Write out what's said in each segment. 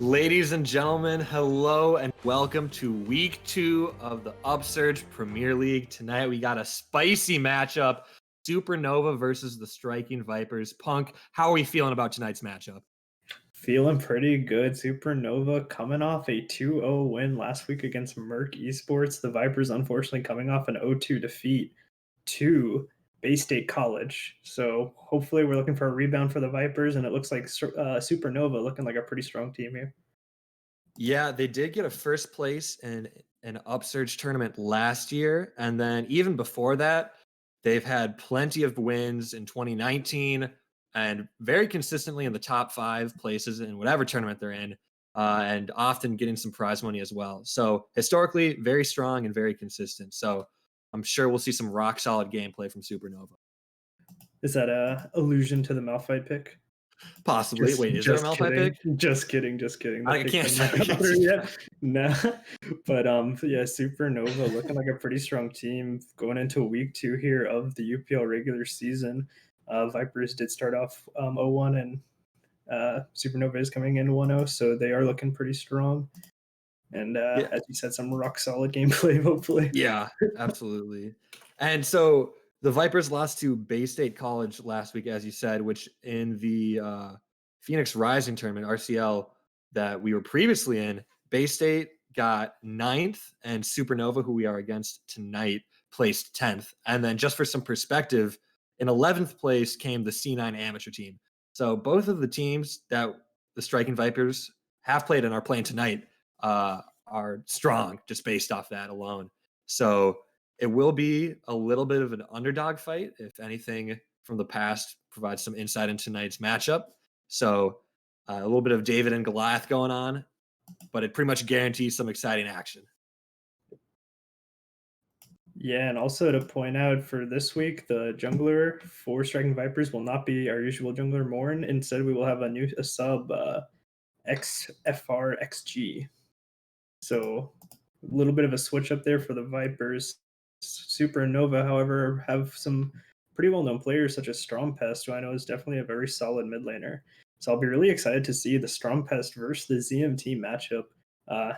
Ladies and gentlemen, hello and welcome to week 2 of the Upsurge Premier League. Tonight we got a spicy matchup, Supernova versus the Striking Vipers. Punk, how are we feeling about tonight's matchup? Feeling pretty good. Supernova coming off a 2-0 win last week against Merc Esports. The Vipers unfortunately coming off an 0-2 defeat to Bay State College. So hopefully we're looking for a rebound for the Vipers, and it looks like Supernova looking like a pretty strong team here. Yeah, they did get a first place in an Upsurge tournament last year. And then even before that, they've had plenty of wins in 2019 and very consistently in the top 5 places in whatever tournament they're in, and often getting some prize money as well. So historically, very strong and very consistent. So I'm sure we'll see some rock solid gameplay from Supernova. Is that a allusion to the Malphite pick? Possibly. Just Wait, is there a just Malphite kidding. pick? Just kidding, just kidding. The I pick can't has say. not I come can't through say that. yet. No. But yeah, Supernova looking like a pretty strong team going into week 2 here of the UPL regular season. Vipers did start off 0-1, and Supernova is coming in 1-0, so they are looking pretty strong. And Yeah. as you said, some rock solid gameplay, hopefully. Yeah, absolutely. And so the Vipers lost to Bay State College last week, as you said, which in the Phoenix Rising tournament, RCL, that we were previously in, Bay State got 9th, and Supernova, who we are against tonight, placed 10th. And then just for some perspective, in 11th place came the C9 amateur team. So both of the teams that the Striking Vipers have played and are playing tonight are strong just based off that alone. So it will be a little bit of an underdog fight, if anything from the past provides some insight into tonight's matchup. So a little bit of David and Goliath going on, but it pretty much guarantees some exciting action. Yeah, and also to point out for this week, the jungler for Striking Vipers will not be our usual jungler Morn. Instead, we will have a sub XFRXG. So a little bit of a switch up there for the Vipers. Supernova, however, have some pretty well-known players such as Strompest, who I know is definitely a very solid mid laner. So I'll be really excited to see the Strompest versus the ZMT matchup.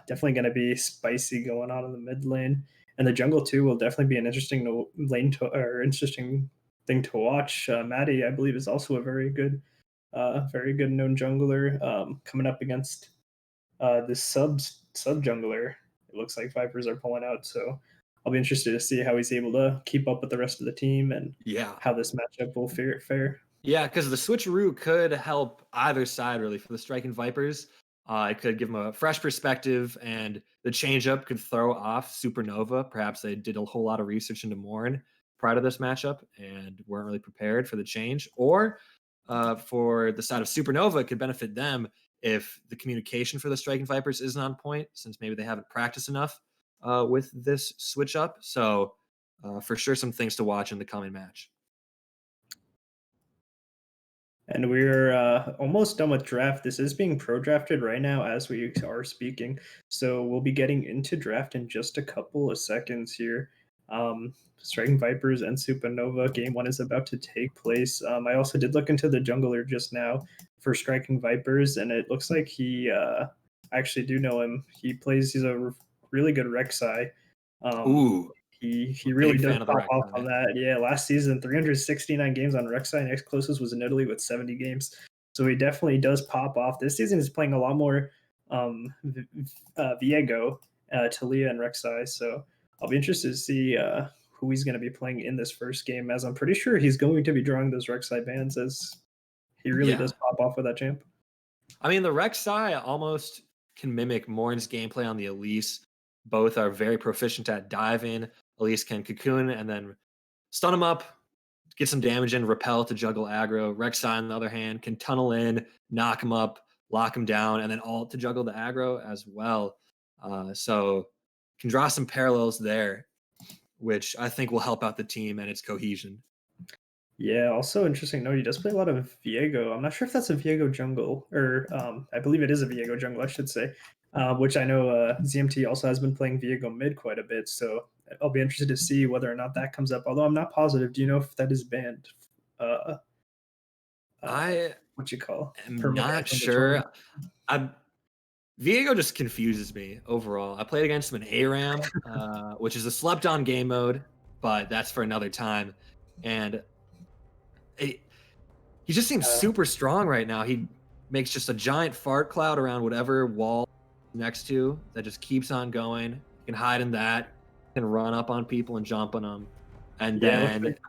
Definitely going to be spicy going on in the mid lane, and the jungle too will definitely be an interesting lane to, or interesting thing to watch. Maddie, I believe, is also a very good known jungler coming up against this sub jungler. It looks like Vipers are pulling out, so I'll be interested to see how he's able to keep up with the rest of the team and Yeah. how this matchup will fare. Yeah, because the switcheroo could help either side really for the Striking Vipers. It could give them a fresh perspective, and the changeup could throw off Supernova. Perhaps they did a whole lot of research into Morn prior to this matchup and weren't really prepared for the change. Or for the side of Supernova, it could benefit them if the communication for the Striking Vipers isn't on point, since maybe they haven't practiced enough with this switch up. So, for sure, some things to watch in the coming match. And we're almost done with draft. This is being pro drafted right now as we are speaking. So we'll be getting into draft in just a couple of seconds here. Striking Vipers and Supernova game one is about to take place. I also did look into the jungler just now for Striking Vipers, and it looks like I actually do know him. He's a really good Rek'Sai. Um, Ooh, he really big does fan of the pop Rex. off on that. Yeah, last season 369 games on Rek'Sai. Next closest was in Italy with 70 games. So he definitely does pop off. This season he's playing a lot more Viego, Talia, and Rek'Sai. So I'll be interested to see who he's going to be playing in this first game, as I'm pretty sure he's going to be drawing those Rek'Sai bans, as he really does Yeah. pop off with that champ. I mean, the Rek'Sai almost can mimic Morn's gameplay on the Elise. Both are very proficient at diving. Elise can cocoon and then stun him up, get some damage in, repel to juggle aggro. Rek'Sai, on the other hand, can tunnel in, knock him up, lock him down, and then ult to juggle the aggro as well. So can draw some parallels there, which I think will help out the team and its cohesion. Yeah, also interesting note, he does play a lot of Viego. I'm not sure if that's a Viego jungle, or I believe it is a Viego jungle, I should say, which I know ZMT also has been playing Viego mid quite a bit, so I'll be interested to see whether or not that comes up, although I'm not positive. Do you know if that is banned? Uh, uh, I what you call am permaban not from the sure. tournament? Viego just confuses me overall. I played against him in ARAM, which is a slept-on game mode, but that's for another time. And it, he just seems Uh, super strong right now. He makes just a giant fart cloud around whatever wall next to that just keeps on going. He can hide in that, can run up on people and jump on them. And yeah, it looks then, like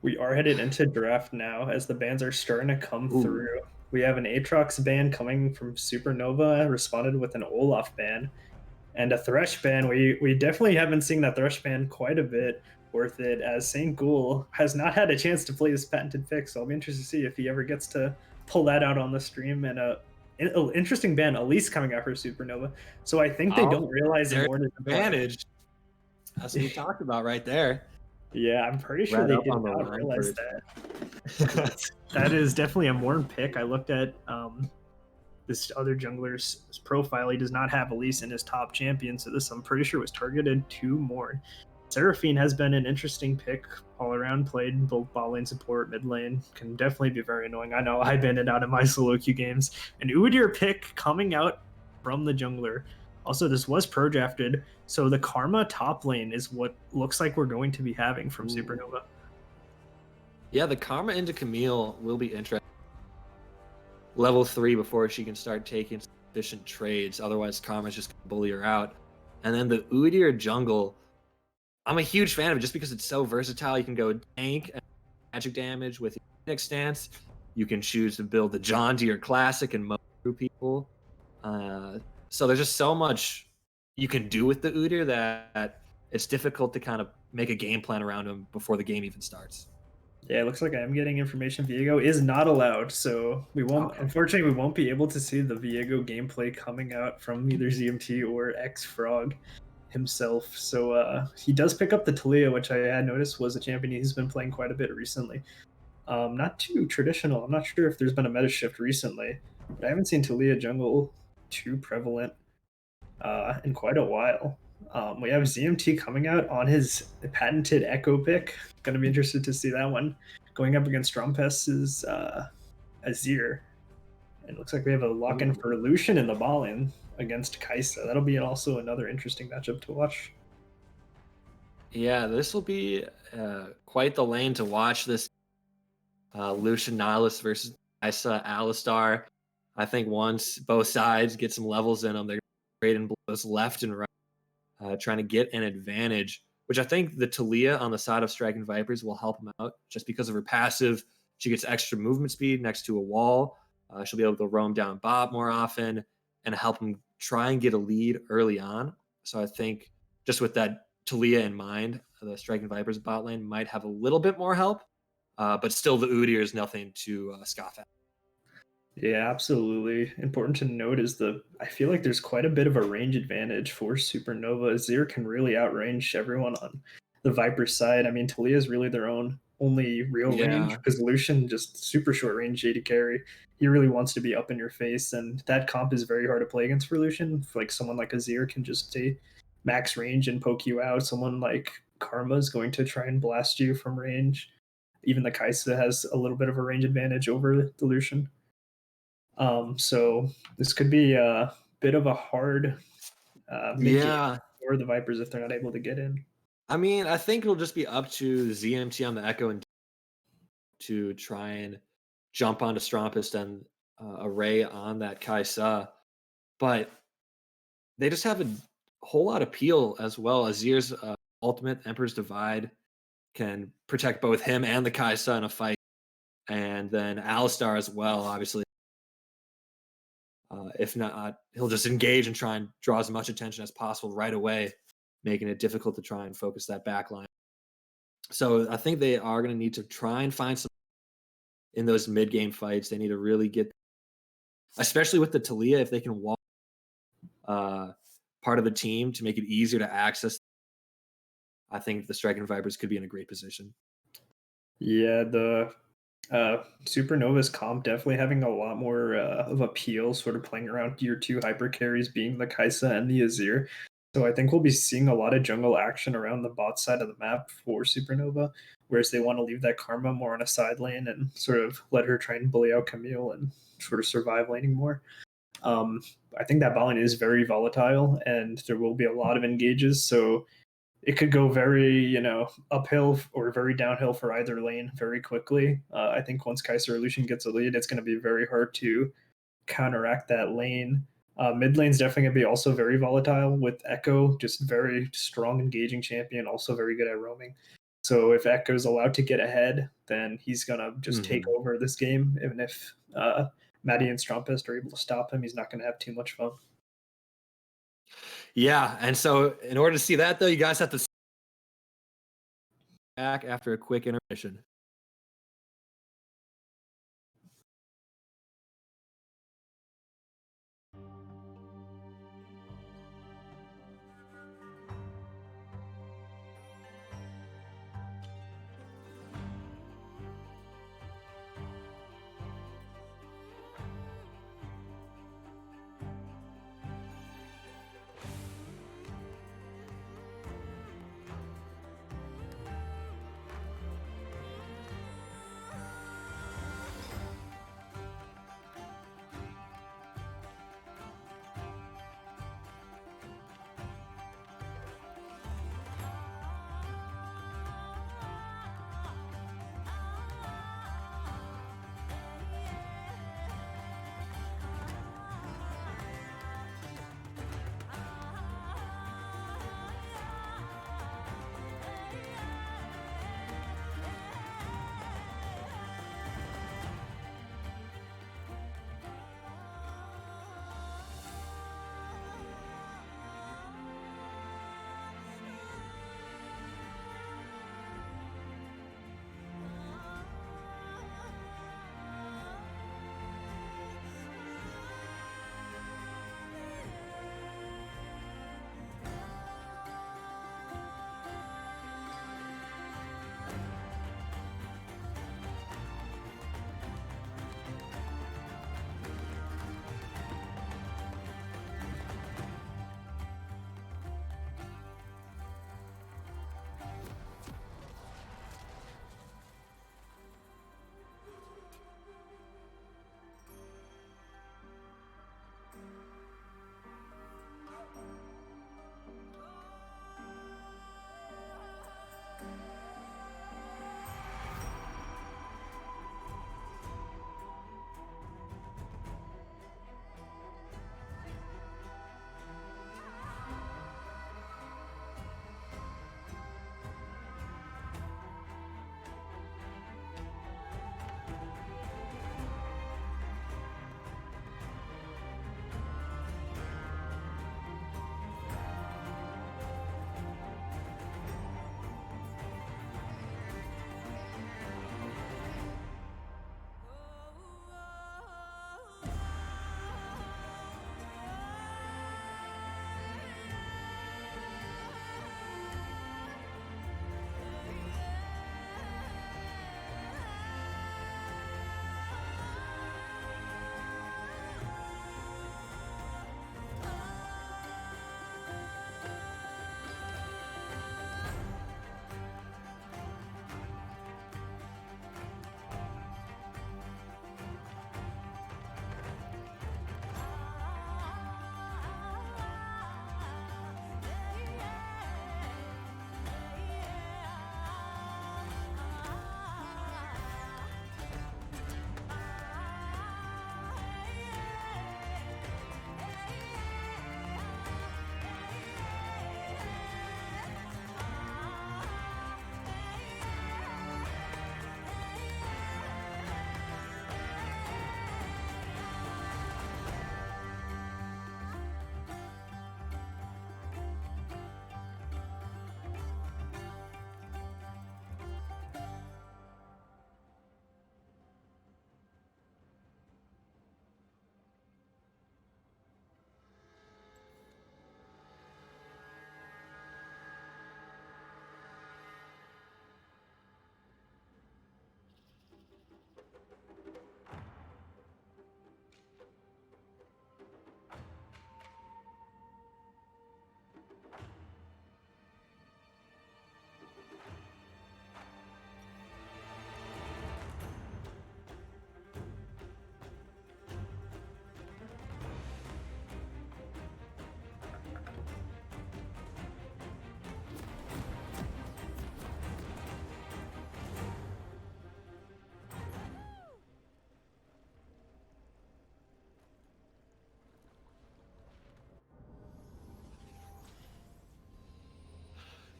we are headed into draft now as the bans are starting to come ooh, through. We have an Aatrox ban coming from Supernova, responded with an Olaf ban, and a Thresh ban. We definitely have been seeing that Thresh ban quite a bit. Worth it, as Saint Ghoul has not had a chance to play this patented fix, so I'll be interested to see if he ever gets to pull that out on the stream. And interesting ban, Elise coming out for Supernova. So I think they oh, don't realize there's Immortan is an a play. advantage. That's what we talked about right there. Yeah, I'm pretty sure Right they up did on the not line realize first. that. That is definitely a Morn pick. I looked at this other jungler's profile. He does not have Elise in his top champion, so this I'm pretty sure was targeted to Morn. Seraphine has been an interesting pick all around. Played both bot lane support, mid lane. Can definitely be very annoying. I know I banned it out of my solo queue games. An Udyr pick coming out from the jungler. Also, this was pro drafted, so the Karma top lane is what looks like we're going to be having from Ooh. Supernova. Yeah, the Karma into Camille will be interesting. Level 3 before she can start taking efficient trades. Otherwise, Karma's just gonna bully her out. And then the Udyr jungle, I'm a huge fan of it just because it's so versatile. You can go tank and magic damage with your Phoenix stance. You can choose to build the John Deere Classic and mow through people. So there's just so much you can do with the Udyr that it's difficult to kind of make a game plan around him before the game even starts. Yeah, it looks like I am getting information. Viego is not allowed, so we won't. Okay. Unfortunately, we won't be able to see the Viego gameplay coming out from either ZMT or X Frog himself. So he does pick up the Talia, which I had noticed was a champion he's been playing quite a bit recently. Not too traditional. I'm not sure if there's been a meta shift recently, but I haven't seen Talia jungle too prevalent in quite a while. We have ZMT coming out on his patented Echo pick. Going to be interested to see that one going up against Strumpest's Azir. It looks like we have a lock in for Lucian in the ball lane against Kaisa. That'll be also another interesting matchup to watch. Yeah, this will be quite the lane to watch. This Lucian Nihilus versus Isa Alistar. I think once both sides get some levels in them, they're trading blows left and right, trying to get an advantage. Which I think the Talia on the side of Striking Vipers will help him out just because of her passive. She gets extra movement speed next to a wall. She'll be able to roam down bot more often and help him try and get a lead early on. So I think just with that Talia in mind, the Striking Vipers bot lane might have a little bit more help, but still the Udyr is nothing to scoff at. Yeah, absolutely. Important to note is I feel like there's quite a bit of a range advantage for Supernova. Azir can really outrange everyone on the Viper side. I mean, Talia is really their own only real range Yeah. because Lucian just super short range AD carry. He really wants to be up in your face, and that comp is very hard to play against for Lucian. Like someone like Azir can just stay max range and poke you out. Someone like Karma is going to try and blast you from range. Even the Kaisa has a little bit of a range advantage over the Lucian. So this could be a bit of a hard mid game Yeah. for the Vipers if they're not able to get in. I mean, I think it'll just be up to ZMT on the Echo and to try and jump onto Strumpist and array on that Kaisa. But they just have a whole lot of peel as well. Azir's ultimate Emperor's Divide can protect both him and the Kaisa in a fight. And then Alistar as well, obviously. If not, he'll just engage and try and draw as much attention as possible right away, making it difficult to try and focus that back line. So I think they are going to need to try and find some in those mid-game fights. They need to really get, especially with the Talia, if they can walk part of the team to make it easier to access. I think the Striking Vipers could be in a great position. Yeah, the Supernova's comp definitely having a lot more of appeal, sort of playing around tier 2 hyper carries being the Kaisa and the Azir. So I think we'll be seeing a lot of jungle action around the bot side of the map for Supernova, whereas they want to leave that Karma more on a side lane and sort of let her try and bully out Camille and sort of survive laning more. I think that bot lane is very volatile, and there will be a lot of engages. So it could go very, uphill or very downhill for either lane very quickly. I think once Kaiser or Lucian gets a lead, it's going to be very hard to counteract that lane. Mid lane's definitely going to be also very volatile with Echo, just very strong engaging champion, also very good at roaming. So if Echo's allowed to get ahead, then he's going to just take over this game. Even if Maddie and Strumpest are able to stop him, he's not going to have too much fun. Yeah, and so in order to see that, though, you guys have to back after a quick intermission.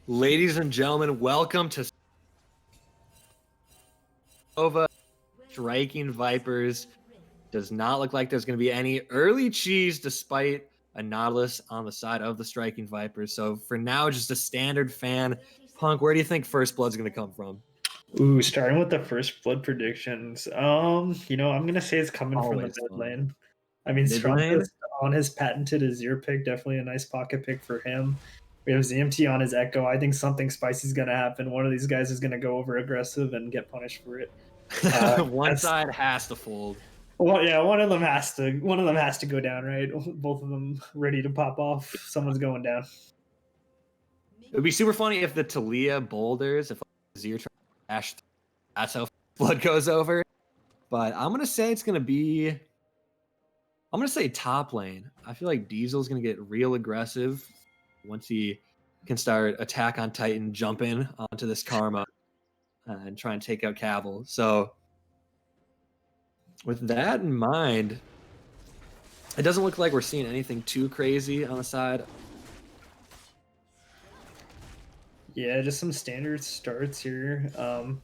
Ladies and gentlemen, welcome to Supernova Striking Vipers. Does not look like there's going to be any early cheese despite a Nautilus on the side of the Striking Vipers. So for now, just a standard fan. Punk, where do you think First Blood's going to come from? Ooh, starting with the first blood predictions. I'm gonna say it's coming from the Always mid fun. lane. I mean, Mid lane? Strumpus on his patented Azir pick, definitely a nice pocket pick for him. We have ZMT on his Echo. I think something spicy is gonna happen. One of these guys is gonna go over aggressive and get punished for it. One side has to fold. Well, yeah, one of them has to go down, right? Both of them ready to pop off. Someone's going down. It would be super funny if the Talia boulders, if Azir tries to dash, that's how Blood goes over. But I'm going to say it's going to be, I'm going to say top lane. I feel like Diesel's going to get real aggressive once he can start attack on Titan, jump in onto this Karma, and try and take out Cavill. So with that in mind, it doesn't look like we're seeing anything too crazy on the side. Yeah, just some standard starts here.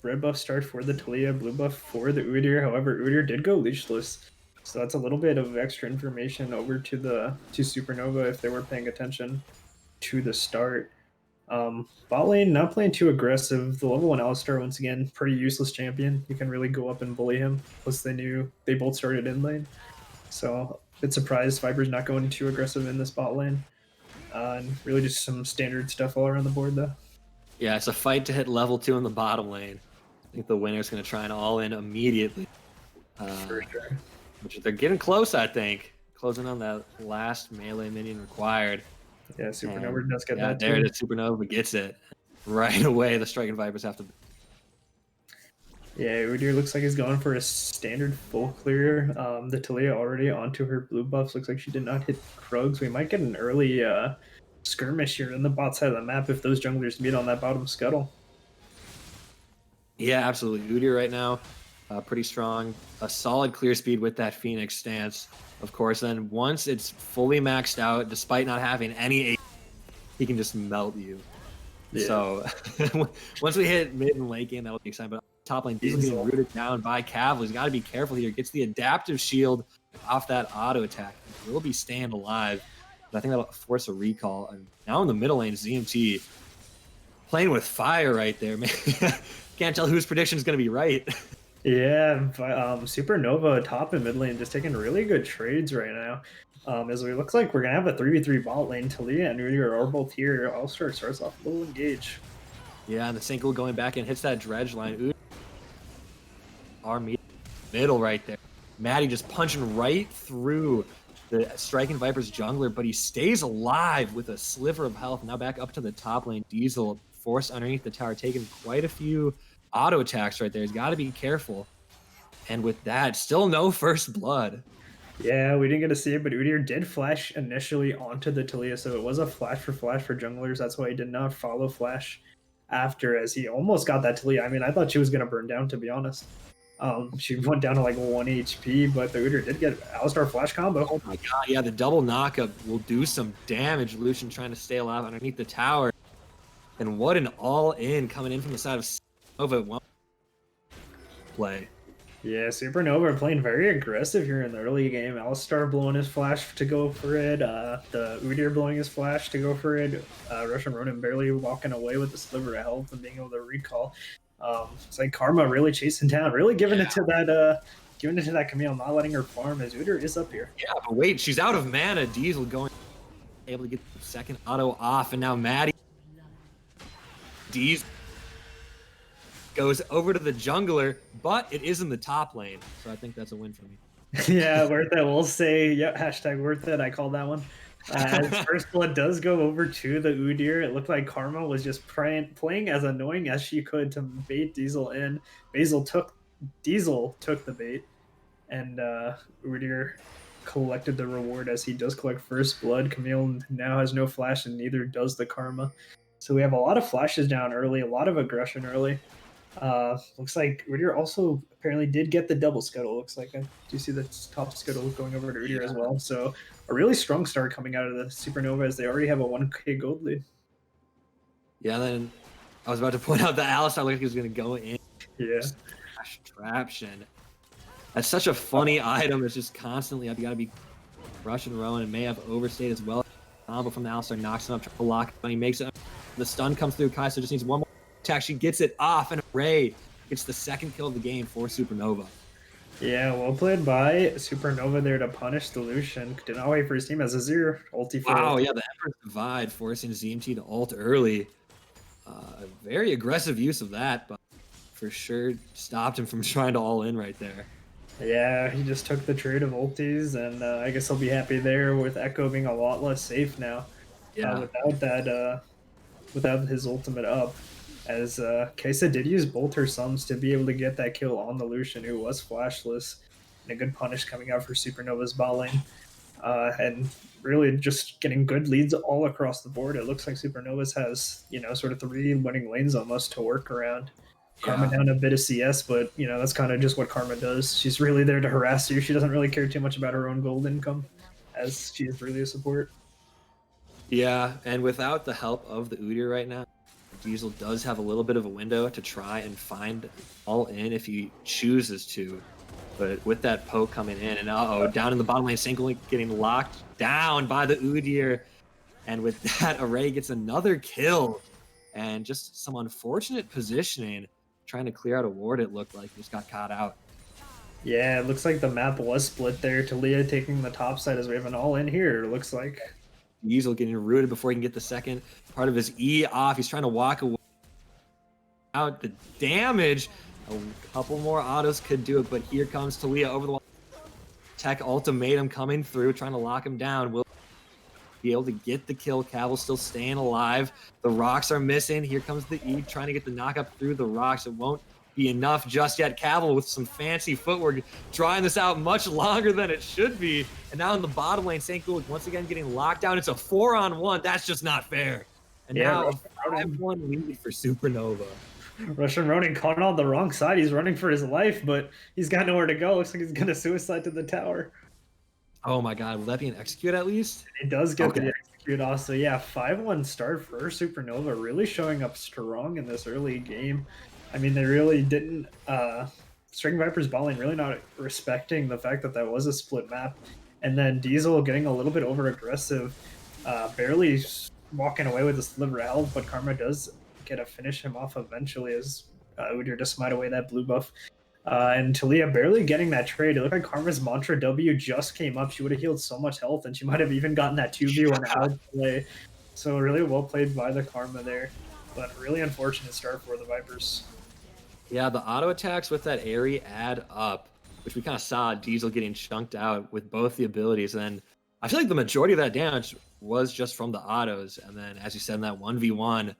Red buff start for the Talia, blue buff for the Udyr. However, Udyr did go leashless, so that's a little bit of extra information over to Supernova if they were paying attention to the start. Bot lane not playing too aggressive. The level 1 Alistar once again pretty useless champion. You can really go up and bully him. Plus they both started in lane, so a bit surprised Viper's not going too aggressive in this bot lane. And really just some standard stuff all around the board though. Yeah, it's a fight to hit level 2 in the bottom lane. I think the winner's going to try and all in immediately. For sure. Which they're getting close, I think. Closing on that last melee minion required. Yeah, Supernova does get that there too. it is. Supernova gets it. Right away, the Striking Vipers have to... Yeah, Udyr looks like he's going for a standard full clear. The Talia already onto her blue buffs. Looks like she did not hit Krugs. We might get an early skirmish here in the bot side of the map if those junglers meet on that bottom scuttle. Yeah, absolutely. Udyr right now, pretty strong. A solid clear speed with that Phoenix stance, of course. Then once it's fully maxed out, despite not having any, he can just melt you. Yeah. So once we hit mid and late game, that will be exciting. But top lane, Diesel getting rooted down by Cavill. He's got to be careful here. Gets the adaptive shield off that auto attack. He will be staying alive. But I think that'll force a recall. And now in the middle lane, ZMT playing with fire right there, man. Can't tell whose prediction is going to be right. Yeah, Supernova top and mid lane just taking really good trades right now. As it looks like we're going to have a 3v3 bot lane. Talia and Udyr are both here. Upsurge starts off a little engaged. Yeah, and the Synchro going back and hits that dredge line. Udyr, our middle right there. Maddie just punching right through the Striking Viper's jungler, but he stays alive with a sliver of health. Now back up to the top lane. Diesel forced underneath the tower, taking quite a few auto attacks right there. He's got to be careful. And with that, still no first blood. Yeah, we didn't get to see it, but Udyr did flash initially onto the Talia, so it was a flash for junglers. That's why he did not follow flash after, as he almost got that Talia. I mean, I thought she was going to burn down, to be honest. She went down to like 1 HP, but the Udyr did get Alistar flash combo. Oh my god, yeah, the double knockup will do some damage. Lucian trying to stay alive underneath the tower. And what an all-in coming in from the side of Supernova play. Yeah, Supernova playing very aggressive here in the early game. Alistar blowing his flash to go for it. The Udyr blowing his flash to go for it. Russian Ronin barely walking away with a sliver of health and being able to recall. It's like Karma really chasing down, really giving it to that Camille, not letting her farm as Udyr is up here. Yeah, but wait, she's out of mana. Diesel going able to get the second auto off, and now Maddie Diesel goes over to the jungler, but it is in the top lane, so I think that's a win for me. Yeah, worth it. We'll say, yeah, hashtag worth it. I call that one. First blood does go over to the Udyr. It looked like Karma was just playing as annoying as she could to bait Diesel in. Diesel took the bait, and Udyr collected the reward as he does collect first blood. Camille now has no flash, and neither does the Karma. So we have a lot of flashes down early, a lot of aggression early. Looks like Udyr also apparently did get the double scuttle. Looks like I do see the top scuttle going over to Udyr as well. So a really strong start coming out of the Supernova as they already have a 1k gold lead. Yeah, then I was about to point out that Alistar looked like he was going to go in. Yeah. Slash Traption. That's such a funny item. It's just constantly up. You got to be Russian Rowan and may have overstayed as well. Combo from the Alistar knocks him up, trying to lock it, but he makes it. The stun comes through. Kai'Sa just needs one more attack. She gets it off, and Ray gets the second kill of the game for Supernova. Yeah, well played by Supernova there to punish the Lucian. Did not wait for his team as Azir ulti for Wow, ulti. yeah, the Emperor's Divide forcing ZMT to ult early. Very aggressive use of that, but for sure stopped him from trying to all in right there. Yeah, he just took the trade of ultis, and I guess he'll be happy there with Echo being a lot less safe now. Yeah, Without that, without his ultimate up, as Kai'Sa did use both her sums to be able to get that kill on the Lucian, who was flashless, and a good punish coming out for Supernova's bot lane. And really just getting good leads all across the board. It looks like Supernova's has, sort of 3 winning lanes almost to work around. Karma down a bit of CS, but that's kind of just what Karma does. She's really there to harass you. She doesn't really care too much about her own gold income, as she is really a support. Yeah, and without the help of the Udyr right now, Diesel does have a little bit of a window to try and find all in if he chooses to. But with that poke coming in, and down in the bottom lane, Single getting locked down by the Udyr. And with that, Array gets another kill. And just some unfortunate positioning, trying to clear out a ward, it looked like. He just got caught out. Yeah, it looks like the map was split there. Talia taking the top side as we have an all-in here, it looks like. Diesel getting rooted before he can get the second part of his E off. He's trying to walk away. Out the damage. A couple more autos could do it, but here comes Talia over the wall. Tech ultimatum coming through, trying to lock him down. Will be able to get the kill. Cavill still staying alive. The rocks are missing. Here comes the E trying to get the knockup through the rocks. It won't be enough just yet. Cavill with some fancy footwork, drawing this out much longer than it should be. And now in the bottom lane, St. Gulig once again getting locked down. It's a 4-on-1. That's just not fair. And now a 5-1 lead for Supernova. Russian Ronin caught on the wrong side. He's running for his life, but he's got nowhere to go. Looks like he's going to suicide to the tower. Oh my god, will that be an execute at least? It does get the execute also. Yeah, 5-1 start for Supernova, really showing up strong in this early game. I mean, they really didn't... String Viper's bot lane really not respecting the fact that that was a split map. And then Diesel getting a little bit over-aggressive, barely walking away with a sliver of health, but Karma does get to finish him off eventually as Udyr to smite away that blue buff. And Talia barely getting that trade. It looked like Karma's Mantra W just came up. She would have healed so much health, and she might have even gotten that 2v1 outplay. So really well played by the Karma there, but really unfortunate start for the Vipers. Yeah, the auto attacks with that Aerie add up, which we kind of saw Diesel getting chunked out with both the abilities. And then I feel like the majority of that damage was just from the autos. And then, as you said, in that 1v1,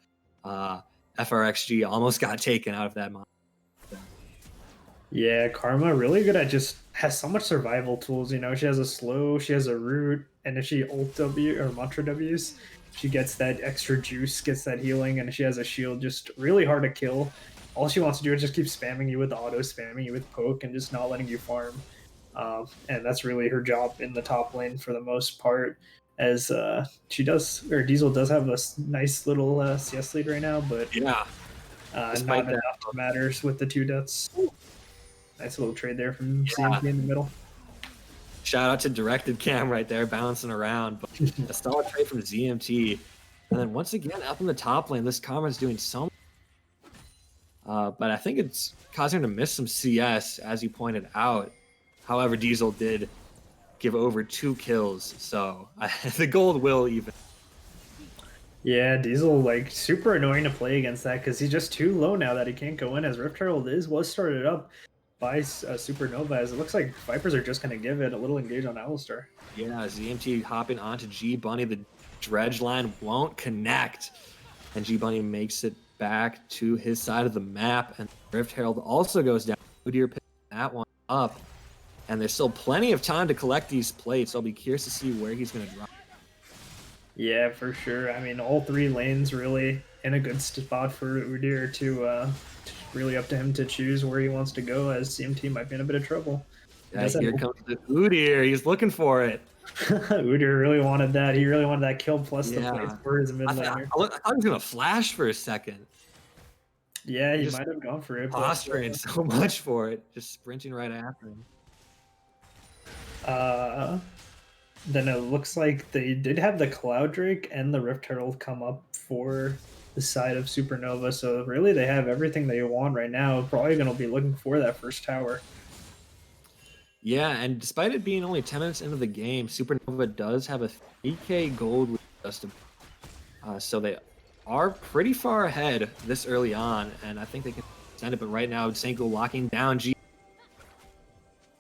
FRXG almost got taken out of that mod. Yeah, Karma really good at just has so much survival tools. She has a slow, she has a root, and if she ult W or mantra Ws, she gets that extra juice, gets that healing, and she has a shield. Just really hard to kill. All she wants to do is just keep spamming you with auto, spamming you with poke, and just not letting you farm. And that's really her job in the top lane for the most part. As she does, or Diesel does have a nice little CS lead right now, but yeah, not enough matters with the 2 deaths. Nice little trade there from CMP in the middle. Shout out to Directed Cam right there, bouncing around. But a solid trade from ZMT. And then once again, up in the top lane, this Karma's doing so much. But I think it's causing her to miss some CS, as you pointed out. However, Diesel did give over 2 kills, so the gold will even. Yeah, Diesel, super annoying to play against that because he's just too low now that he can't go in, as Rift Herald was started up by Supernova, as it looks like Vipers are just going to give it a little engage on Alistar. Yeah, ZMT hopping onto G-Bunny. The dredge line won't connect, and G-Bunny makes it back to his side of the map, and Rift Herald also goes down. Udyr picking that one up, and there's still plenty of time to collect these plates. I'll be curious to see where he's going to drop. Yeah, for sure. I mean, all 3 lanes really in a good spot for Udyr to really up to him to choose where he wants to go, as CMT might be in a bit of trouble. Yeah, here comes the Udyr. He's looking for it. Udyr really wanted that. He really wanted that kill plus the place Yeah. for his mid I thought laner. he was going to flash for a second. Yeah, he Just might have gone for it. posturing so much for it. Just sprinting right after him. Then it looks like they did have the Cloud Drake and the Rift Herald come up for the side of Supernova. So really, they have everything they want right now. Probably going to be looking for that first tower. Yeah, and despite it being only 10 minutes into the game, Supernova does have a 3K gold lead just so they are pretty far ahead this early on, and I think they can extend it. But right now, Senko locking down G.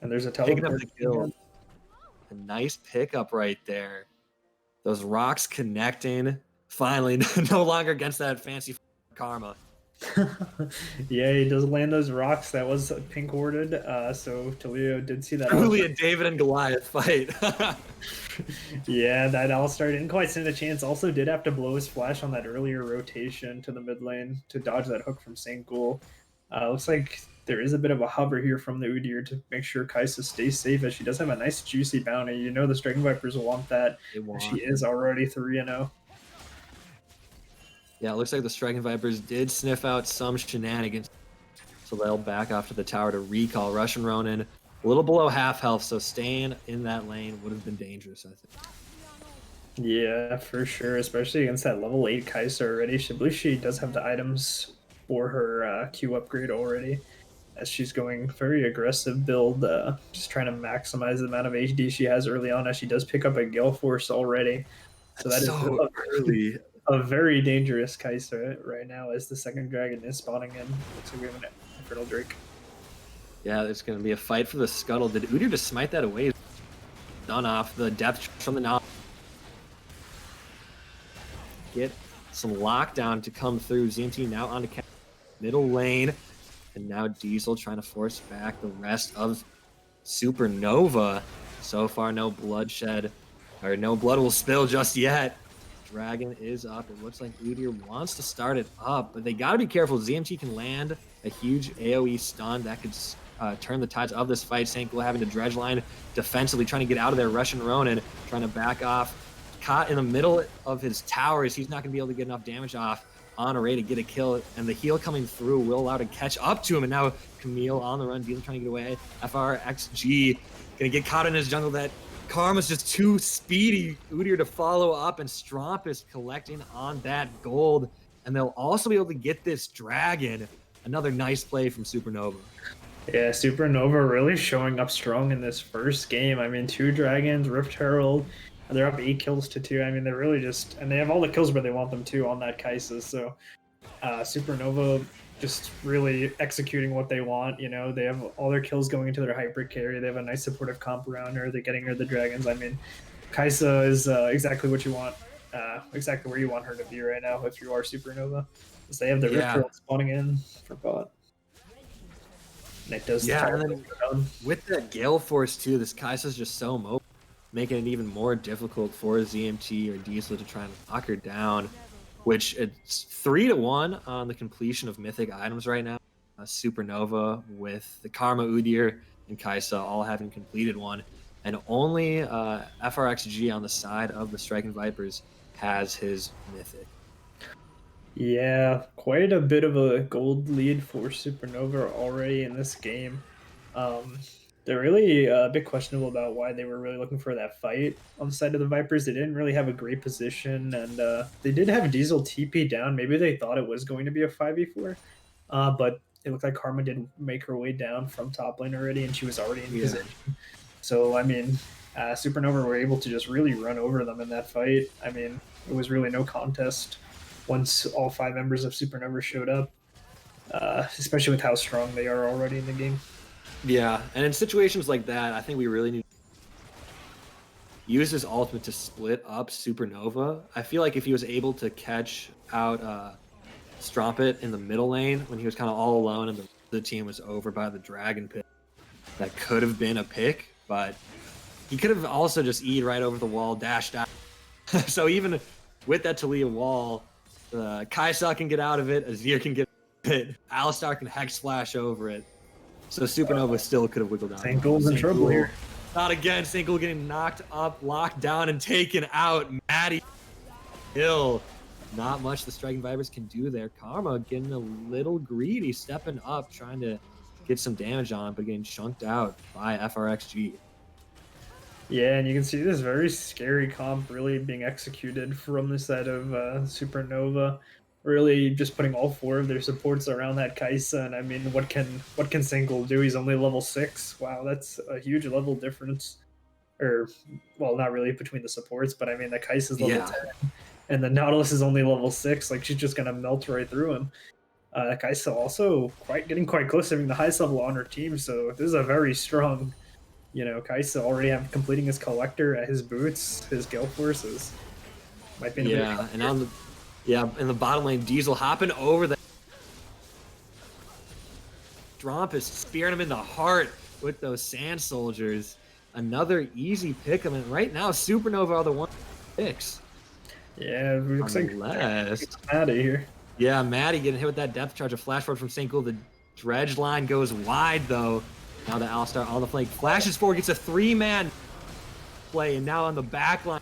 And there's a Picking up teleport. the kill. A nice pickup right there. Those rocks connecting. Finally, no longer against that fancy Karma. Yeah, he does land those rocks. That was pink warded. So Talio did see that. Truly a David and Goliath fight. Yeah, that All-Star didn't quite stand a chance. Also did have to blow his flash on that earlier rotation to the mid lane to dodge that hook from St. Ghoul. Looks like there is a bit of a hover here from the Udyr to make sure Kai'Sa stays safe, as she does have a nice juicy bounty. You know the Striking Vipers will want that. She is already 3-0. Yeah, it looks like the Striking Vipers did sniff out some shenanigans. So they'll back off to the tower to recall Russian Ronin. A little below half health, so staying in that lane would have been dangerous, I think. Yeah, for sure, especially against that level 8 Kai'Sa already. I believe she does have the items for her Q upgrade already, as she's going very aggressive build, just trying to maximize the amount of HD she has early on, as she does pick up a Gale Force already. So that so is early. A very dangerous Kai'Sa right now, as the second dragon is spawning in. Looks like we have an Infernal Drake. Yeah, there's going to be a fight for the scuttle. Did Udyr just smite that away? Done off the depth from the knob. Get some lockdown to come through. ZMT now on the middle lane. And now Diesel trying to force back the rest of Supernova. So far, no bloodshed, or no blood will spill just yet. Dragon is up. It looks like Udyr wants to start it up, but they got to be careful. ZMT can land a huge AoE stun that could turn the tides of this fight. St. Ghoul having to dredge line defensively, trying to get out of there. Russian Ronin trying to back off. Caught in the middle of his towers. He's not going to be able to get enough damage off on Array to get a kill, and the heal coming through will allow to catch up to him. And now Camille on the run, Diesel trying to get away. FRXG going to get caught in his jungle. That Karma's just too speedy. Udyr to follow up, and Stromp is collecting on that gold. And they'll also be able to get this dragon. Another nice play from Supernova. Yeah, Supernova really showing up strong in this first game. I mean, 2 dragons, Rift Herald, and they're up 8 kills to 2. I mean, they're really just, and they have all the kills where they want them to on that Kai'Sa. So Supernova just really executing what they want. You know, they have all their kills going into their hyper carry. They have a nice supportive comp around her. They're getting her the dragons. I mean, Kai'Sa is exactly what you want, exactly where you want her to be right now if you are Supernova. Because they have the Rift Herald spawning in for bot. And it does and then with that Gale Force too, this Kai'Sa's just so mobile, making it even more difficult for ZMT or Diesel to try and lock her down, which it's 3-1 on the completion of mythic items right now. Supernova with the Karma, Udyr, and Kai'Sa all having completed one, and only FRXG on the side of the Striking Vipers has his mythic. Yeah, quite a bit of a gold lead for Supernova already in this game. They're really a bit questionable about why they were really looking for that fight on the side of the Vipers. They didn't really have a great position, and they did have Diesel TP down. Maybe they thought it was going to be a 5v4, but it looked like Karma did make her way down from top lane already, and she was already in position. So, I mean, Supernova were able to just really run over them in that fight. I mean, it was really no contest once all 5 members of Supernova showed up, especially with how strong they are already in the game. Yeah, and in situations like that, I think we really need to use his ultimate to split up Supernova. I feel like if he was able to catch out Strumpet in the middle lane when he was kind of all alone and the team was over by the Dragon Pit, that could have been a pick, but he could have also just E'd right over the wall, dashed out. So even with that Talia wall, Kai'Sa can get out of it, Azir can get out of it, Alistar can Hex Flash over it. So Supernova still could have wiggled out. Sankul's in trouble here. Not again. Sankul getting knocked up, locked down, and taken out. Maddie Hill. Not much the Striking Vipers can do there. Karma getting a little greedy, stepping up, trying to get some damage on, but getting chunked out by FRXG. Yeah, and you can see this very scary comp really being executed from the side of Supernova. Really just putting all 4 of their supports around that Kaisa, and I mean, what can Sankul do? He's only level 6. Wow, that's a huge level difference. Or, well, not really between the supports, but I mean, the Kaisa's level 10, and the Nautilus is only level 6. Like, she's just gonna melt right through him. Kaisa also getting quite close to having the highest level on her team, so this is a very strong, Kaisa already completing his collector at his boots, his Gale forces. Might be in in the bottom lane, Diesel hopping over the Stromp is spearing him in the heart with those Sand Soldiers. Another easy pick. I mean, right now, Supernova are the one picks. Yeah, it looks like Maddie here. Yeah, Maddie getting hit with that depth charge. A flash forward from Sankul. The dredge line goes wide, though. Now the Alistar on the flank flashes forward, gets a 3-man play, and now on the back line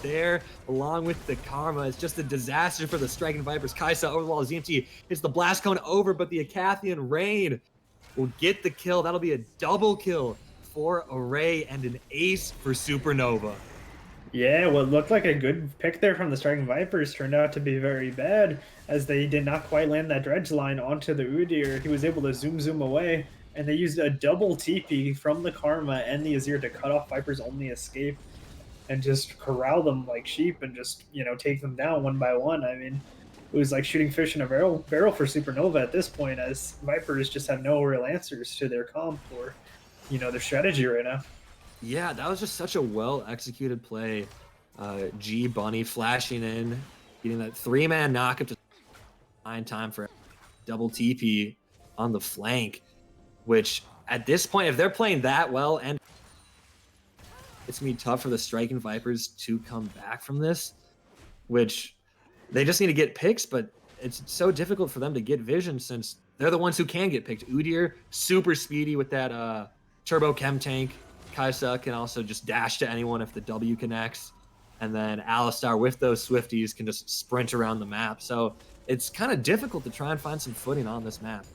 there, along with the Karma. It's just a disaster for the Striking Vipers. Kaisa over the wall. ZMT hits the blast cone over, but the Acathian Rain will get the kill. That'll be a double kill for Array and an ace for Supernova. Yeah, what looked like a good pick there from the Striking Vipers turned out to be very bad, as they did not quite land that dredge line onto the Udyr. He was able to zoom away, and they used a double TP from the Karma and the Azir to cut off Viper's only escape and just corral them like sheep and just, take them down one by one. I mean, it was like shooting fish in a barrel for Supernova at this point, as Vipers just have no real answers to their comp or, their strategy right now. Yeah, that was just such a well-executed play. G Bunny flashing in, getting that 3-man knock up to find time for double TP on the flank, which at this point, if they're playing that well, and it's going to be tough for the Striking Vipers to come back from this, which they just need to get picks, but it's so difficult for them to get vision since they're the ones who can get picked. Udyr, super speedy with that turbo chem tank. Kaisa can also just dash to anyone if the W connects. And then Alistar with those Swifties can just sprint around the map. So it's kind of difficult to try and find some footing on this map.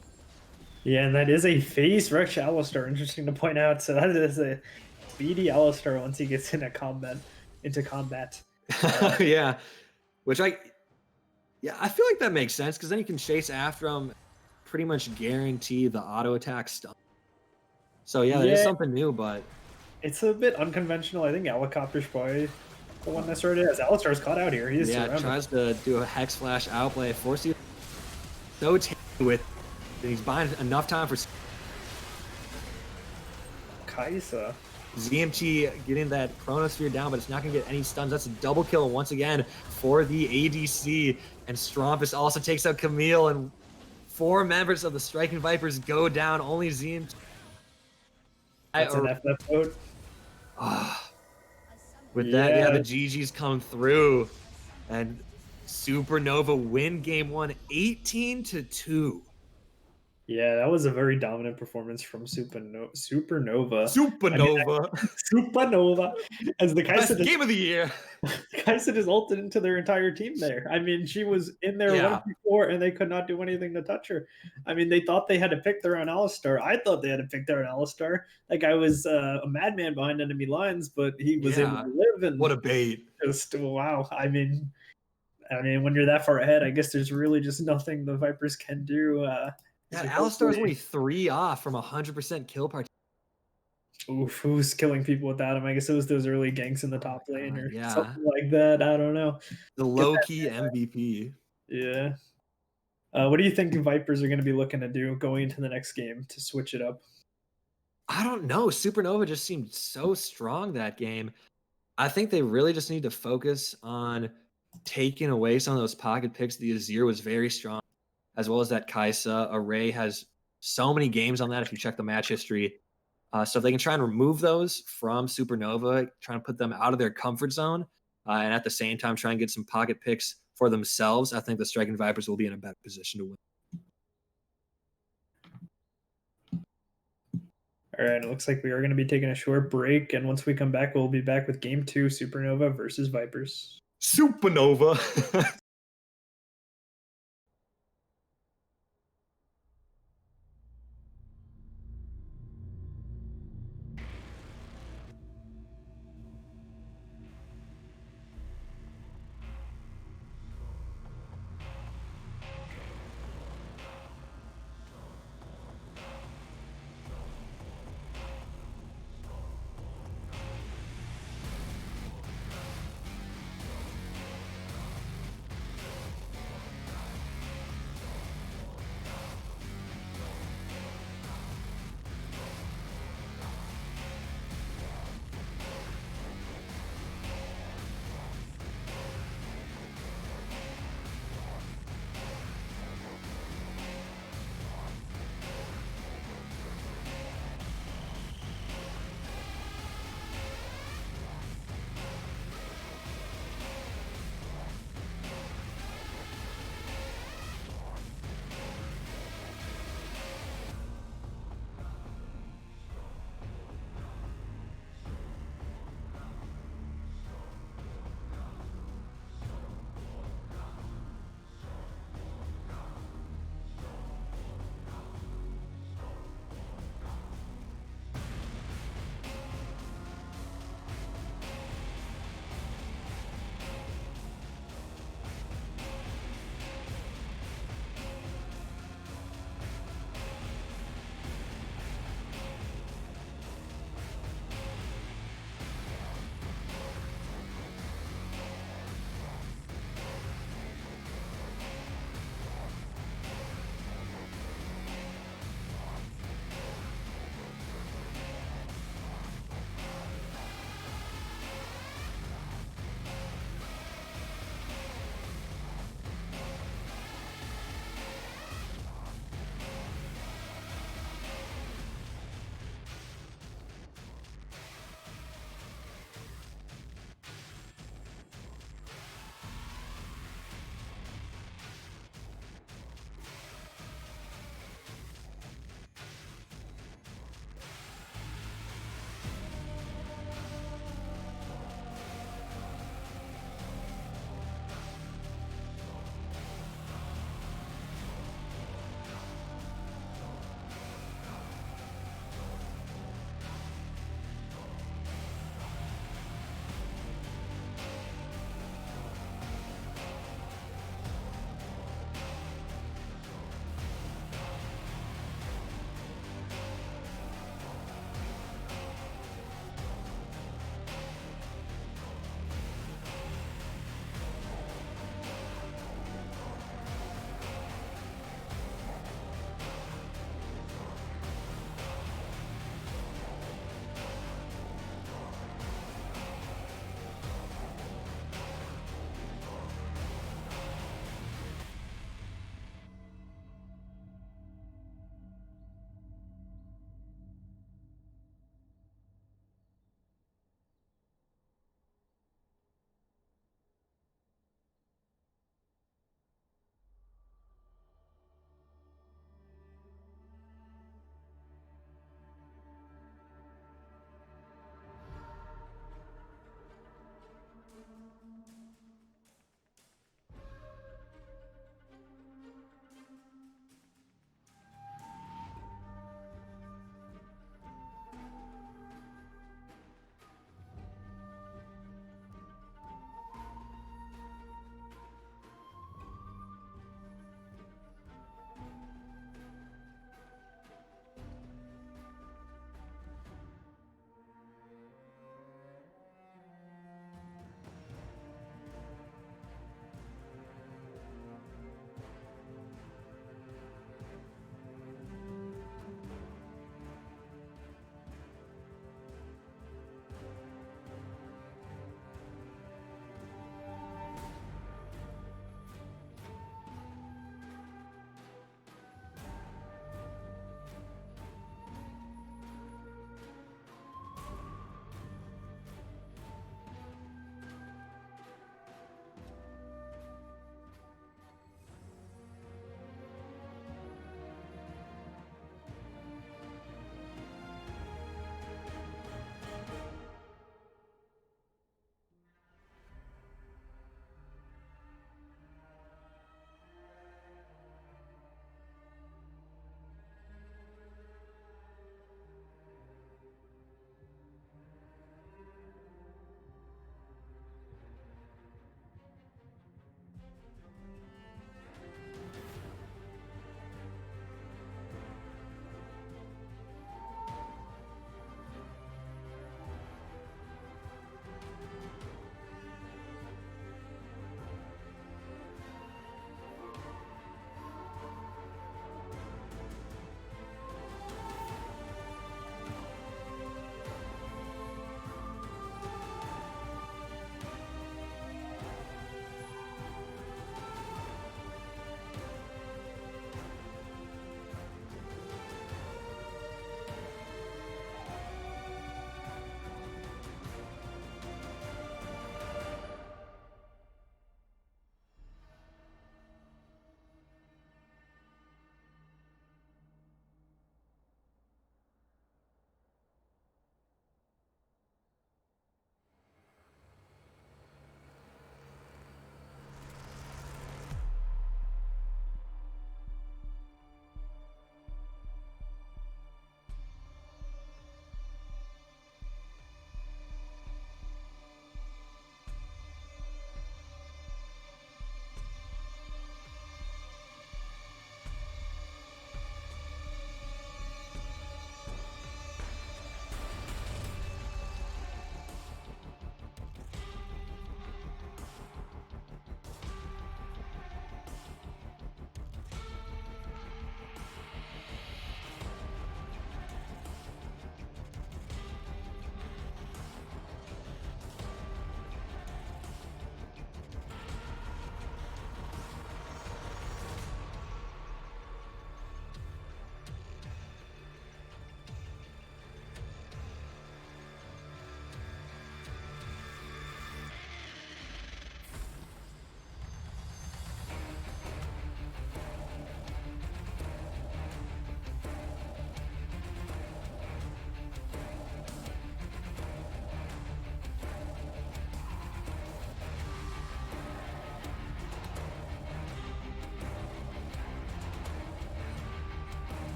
Yeah, and that is a phase rush Alistar, interesting to point out. So that is a speedy Alistar once he gets into combat. Yeah, which I feel like that makes sense, because then you can chase after him, pretty much guarantee the auto attack stuff. So yeah, that is something new, but it's a bit unconventional. I think Helicopter's probably the one that started as Alistar's caught out here. He's tries to do a Hex Flash outplay, force you so with. He's buying enough time for Kaisa. ZMT getting that Chronosphere down, but it's not going to get any stuns. That's a double kill once again for the ADC. And Strompus also takes out Camille, and 4 members of the Striking Vipers go down. Only ZMT. That's an FF vote. With that, the GG's come through. And Supernova win game 1, 18-2. Yeah, that was a very dominant performance from Supernova. Supernova. As the Kaisa game of the year. Kaisa just ulted into their entire team there. I mean, she was in there once before, and they could not do anything to touch her. I mean, they thought they had to pick their own Alistar. I thought they had to pick their own Alistar. That guy was a madman behind enemy lines, but he was able to live. And what a bait! Just wow. I mean, when you're that far ahead, I guess there's really just nothing the Vipers can do. Alistar is only 3 off from 100% kill party. Oof, who's killing people without him? I guess it was those early ganks in the top lane or something like that. I don't know. The low-key MVP. Yeah. What do you think the Vipers are going to be looking to do going into the next game to switch it up? I don't know. Supernova just seemed so strong that game. I think they really just need to focus on taking away some of those pocket picks. The Azir was very strong, as well as that Kaisa. Array has so many games on that if you check the match history. So if they can try and remove those from Supernova, try and put them out of their comfort zone, and at the same time try and get some pocket picks for themselves, I think the Striking Vipers will be in a better position to win. All right, it looks like we are going to be taking a short break, and once we come back, we'll be back with Game 2, Supernova versus Vipers. Supernova.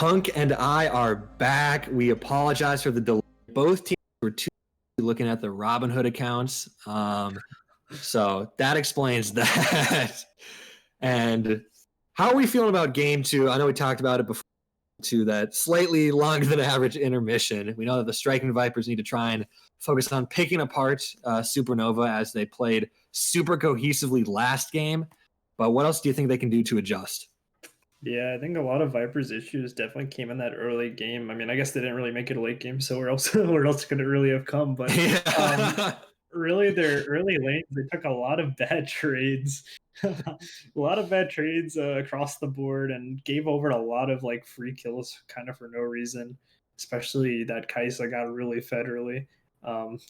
Punk and I are back. We apologize for the delay. Both teams were too looking at the Robinhood accounts. So that explains that. And how are we feeling about game 2? I know we talked about it before, to that slightly longer than average intermission. We know that the Striking Vipers need to try and focus on picking apart Supernova as they played super cohesively last game. But what else do you think they can do to adjust? Yeah, I think a lot of Vipers' issues definitely came in that early game. I mean, I guess they didn't really make it a late game, so where else could it really have come? But really, their early lanes, they took a lot of bad trades, a lot of bad trades across the board, and gave over a lot of like free kills kind of for no reason. Especially that Kaisa got really fed early.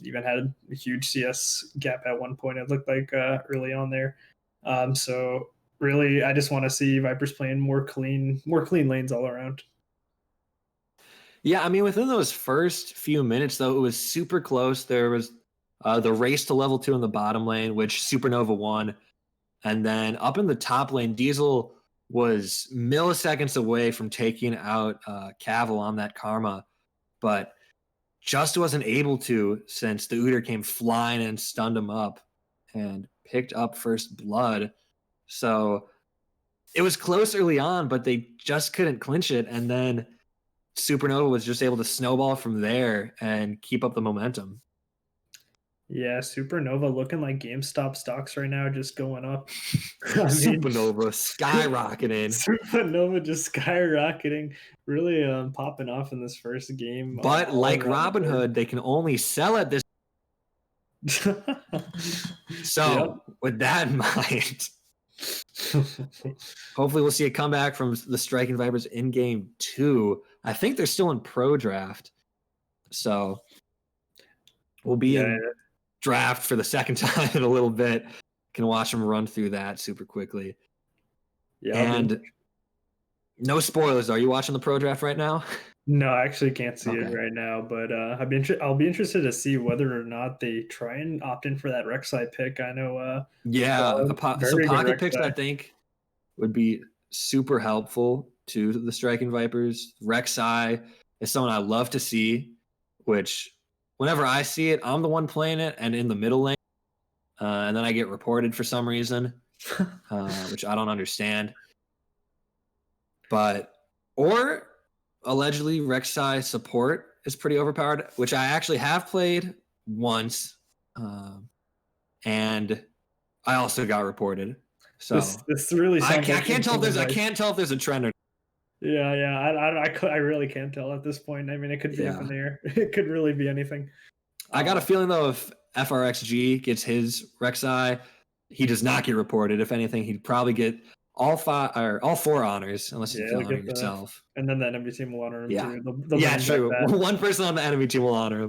Even had a huge CS gap at one point. It looked like early on there. So really, I just want to see Vipers playing more clean lanes all around. Yeah, I mean, within those first few minutes, though, it was super close. There was the race to level 2 in the bottom lane, which Supernova won. And then up in the top lane, Diesel was milliseconds away from taking out Cavill on that Karma, but just wasn't able to since the Udyr came flying and stunned him up and picked up first blood. So it was close early on, but they just couldn't clinch it. And then Supernova was just able to snowball from there and keep up the momentum. Yeah, Supernova looking like GameStop stocks right now, just going up. Supernova skyrocketing. Supernova just skyrocketing, really popping off in this first game. But like Robinhood, they can only sell at this. So with that in mind, hopefully we'll see a comeback from the Striking Vipers in game 2. I think they're still in pro draft. So we'll be in draft for the second time in a little bit. Can watch them run through that super quickly. Yeah. And no spoilers. Are you watching the pro draft right now? No, I actually can't see it right now, but I'll be interested to see whether or not they try and opt in for that Rek'Sai pick. I know. Some pocket picks I think would be super helpful to the Striking Vipers. Rek'Sai is someone I love to see, which whenever I see it, I'm the one playing it and in the middle lane, and then I get reported for some reason, which I don't understand. Or allegedly Rek'Sai support is pretty overpowered, which I actually have played once, and I also got reported. So this really I can't tell if there's a trend or not. Yeah. I really can't tell at this point. I mean, it could be up in the air. It could really be anything. I got a feeling though, if FRXG gets his Rek'Sai, he does not get reported. If anything, he'd probably get all 4 honors, unless you kill him yourself. And then the enemy team will honor him too. Yeah, true. One person on the enemy team will honor him.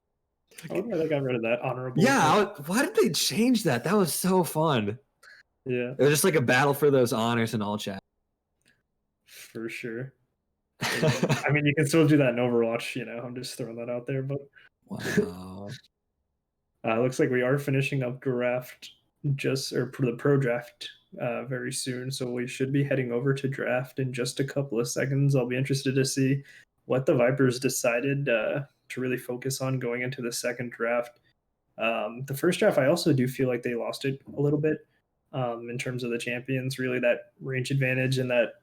I got rid of that honorable. Yeah, why did they change that? That was so fun. Yeah. It was just like a battle for those honors in all chat. For sure. I mean, you can still do that in Overwatch, I'm just throwing that out there, but wow. Looks like we are finishing up draft for the pro draft very soon, so we should be heading over to draft in just a couple of seconds. I'll be interested to see what the Vipers decided to really focus on going into the second draft. The first draft, I also do feel like they lost it a little bit in terms of the champions, really that range advantage and that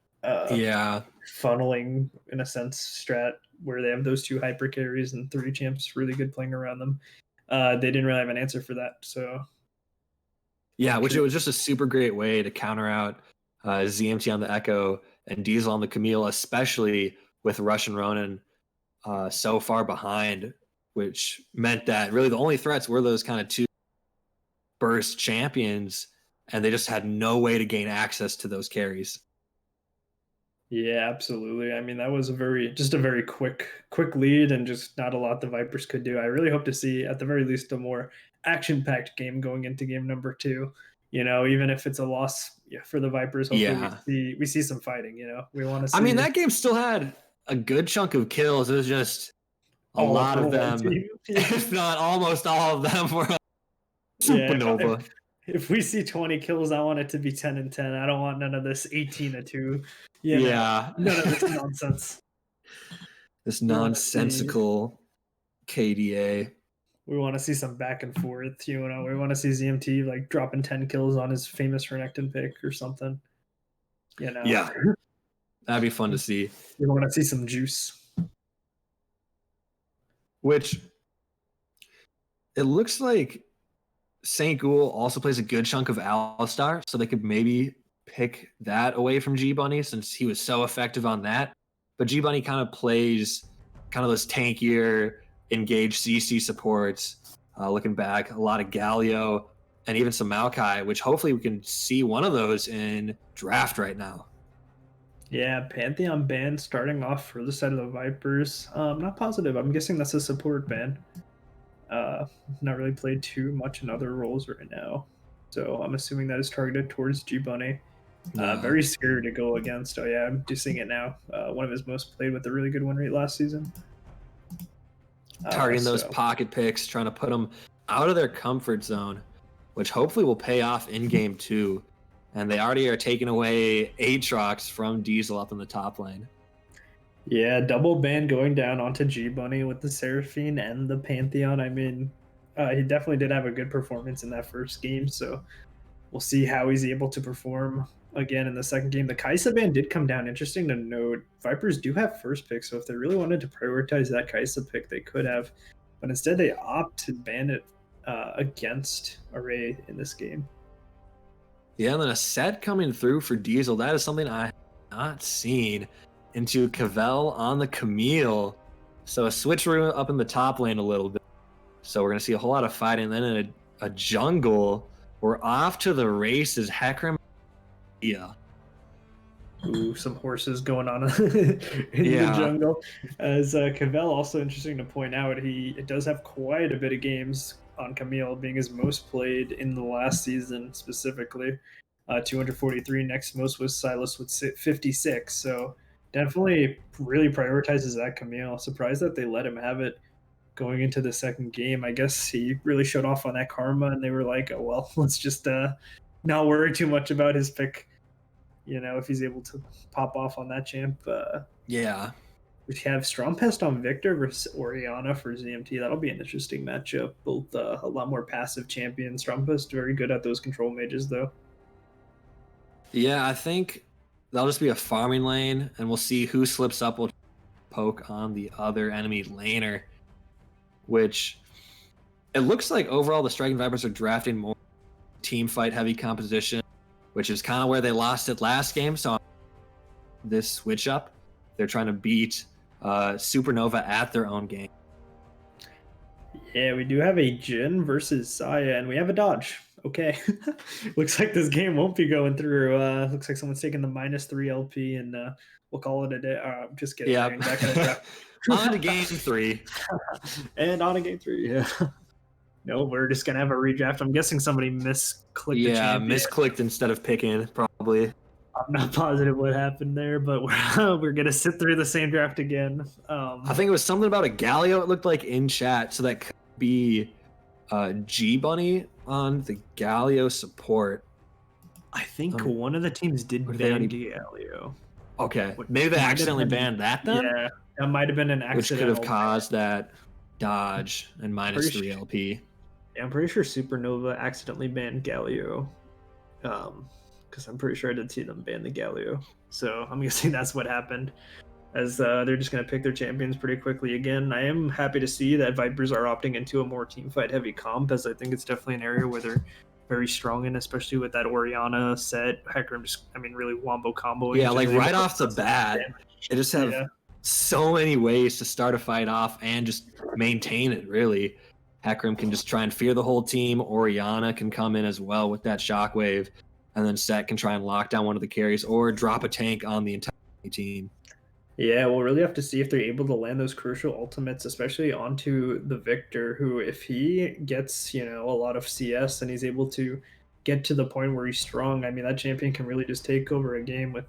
funneling, in a sense, strat where they have those 2 hyper carries and 3 champs really good playing around them. They didn't really have an answer for that, so which it was just a super great way to counter out ZMT on the Echo and Diesel on the Camille, especially with Russian Ronin so far behind, which meant that really the only threats were those kind of 2 burst champions, and they just had no way to gain access to those carries. Yeah, absolutely. I mean, that was a very quick lead and just not a lot the Vipers could do. I really hope to see, at the very least, a more action-packed game going into game number 2. Even if it's a loss for the Vipers, hopefully we see some fighting. We want to see. I mean, that game still had a good chunk of kills. It was just a lot of them, if not almost all of them, were Supernova. If we see 20 kills, I want it to be 10-10. I don't want none of this 18-2. None of this nonsense. This We want to see nonsensical KDA. we want to see some back and forth. We want to see ZMT like dropping 10 kills on his famous Renekton pick or something. You know, Yeah, that'd be fun to see. we want to see some juice. Which it looks like St. Ghoul also plays a good chunk of Alistar, so they could maybe pick that away from G Bunny since he was so effective on that. But G Bunny kind of plays kind of those tankier, engaged CC supports. Looking back, a lot of Galio and even some Maokai, which hopefully we can see one of those in draft right now. Yeah, Pantheon ban starting off for the side of the Vipers. Not positive. I'm guessing that's a support ban. Not really played too much in other roles right now, so I'm assuming that is targeted towards G Bunny. Very scary to go against. Oh yeah, I'm just seeing it now. One of his most played with a really good win rate last season. Targeting those pocket picks, trying to put them out of their comfort zone, which hopefully will pay off in game 2. And they already are taking away Aatrox from Diesel up in the top lane. Yeah, double ban going down onto G Bunny with the Seraphine and the Pantheon. I mean, he definitely did have a good performance in that first game, so we'll see how he's able to perform again in the second game. The Kai'Sa ban did come down. Interesting to note, Vipers do have first pick, so if they really wanted to prioritize that Kai'Sa pick, they could have. But instead, they opt to ban it against Array in this game. Yeah, and then a set coming through for Diesel. That is something I have not seen. Into Cavell on the Camille. So a switcheroo up in the top lane a little bit. So we're going to see a whole lot of fighting. And then in a jungle, we're off to the races. Hecarim. Yeah. Ooh, some horses going on in the jungle. As Cavell, also interesting to point out, it does have quite a bit of games on Camille, being his most played in the last season specifically. 243. Next most was Silas with 56. So definitely really prioritizes that Camille. Surprised that they let him have it going into the second game. I guess he really showed off on that karma, and they were like, oh, well, let's just not worry too much about his pick. If he's able to pop off on that champ. Yeah. We have Strompest on Victor versus Orianna for ZMT. That'll be an interesting matchup. Both a lot more passive champions. Strompest very good at those control mages, though. Yeah, I think that'll just be a farming lane, and we'll see who slips up. Will poke on the other enemy laner, which it looks like overall the Striking Vipers are drafting more team fight heavy composition, which is kind of where they lost it last game. So this switch up, they're trying to beat Supernova at their own game. Yeah, we do have a Jhin versus Xayah, and we have a dodge. Okay. Looks like this game won't be going through. Looks like someone's taking the -3 LP, and we'll call it a day. I'm just kidding. Yeah. On to game 3. And on to game 3, yeah. No, we're just going to have a redraft. I'm guessing somebody misclicked the champion. Yeah, misclicked instead of picking, probably. I'm not positive what happened there, but we're going to sit through the same draft again. I think it was something about a Galio, it looked like, in chat, so that could be G Bunny on the Galio support. I think one of the teams did ban Galio. Okay, maybe they accidentally banned that then? Yeah, that might have been an accident. Which could have caused that dodge and -3 LP. Yeah, I'm pretty sure Supernova accidentally banned Galio. Because I'm pretty sure I did see them ban the Galio. So I'm guessing that's what happened. As they're just going to pick their champions pretty quickly again. I am happy to see that Vipers are opting into a more teamfight heavy comp, as I think it's definitely an area where they're very strong in, especially with that Orianna set. Hecarim just, really wombo combo. Yeah, like right off the bat, they just have so many ways to start a fight off and just maintain it, really. Hecarim can just try and fear the whole team. Orianna can come in as well with that shockwave. And then Set can try and lock down one of the carries or drop a tank on the entire team. Yeah, we'll really have to see if they're able to land those crucial ultimates, especially onto the Victor, who, if he gets, a lot of CS and he's able to get to the point where he's strong, that champion can really just take over a game with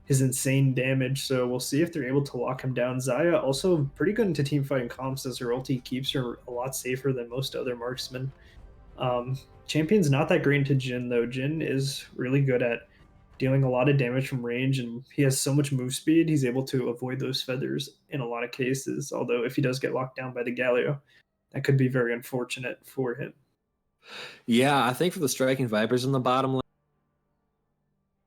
his insane damage. So we'll see if they're able to lock him down. Xayah also pretty good into team fighting comps, as her ulti keeps her a lot safer than most other marksmen. Champion's not that great into Jhin, though. Jhin is really good at dealing a lot of damage from range, and he has so much move speed, he's able to avoid those feathers in a lot of cases. Although if he does get locked down by the Galio, that could be very unfortunate for him. Yeah, I think for the striking Vipers in the bottom lane,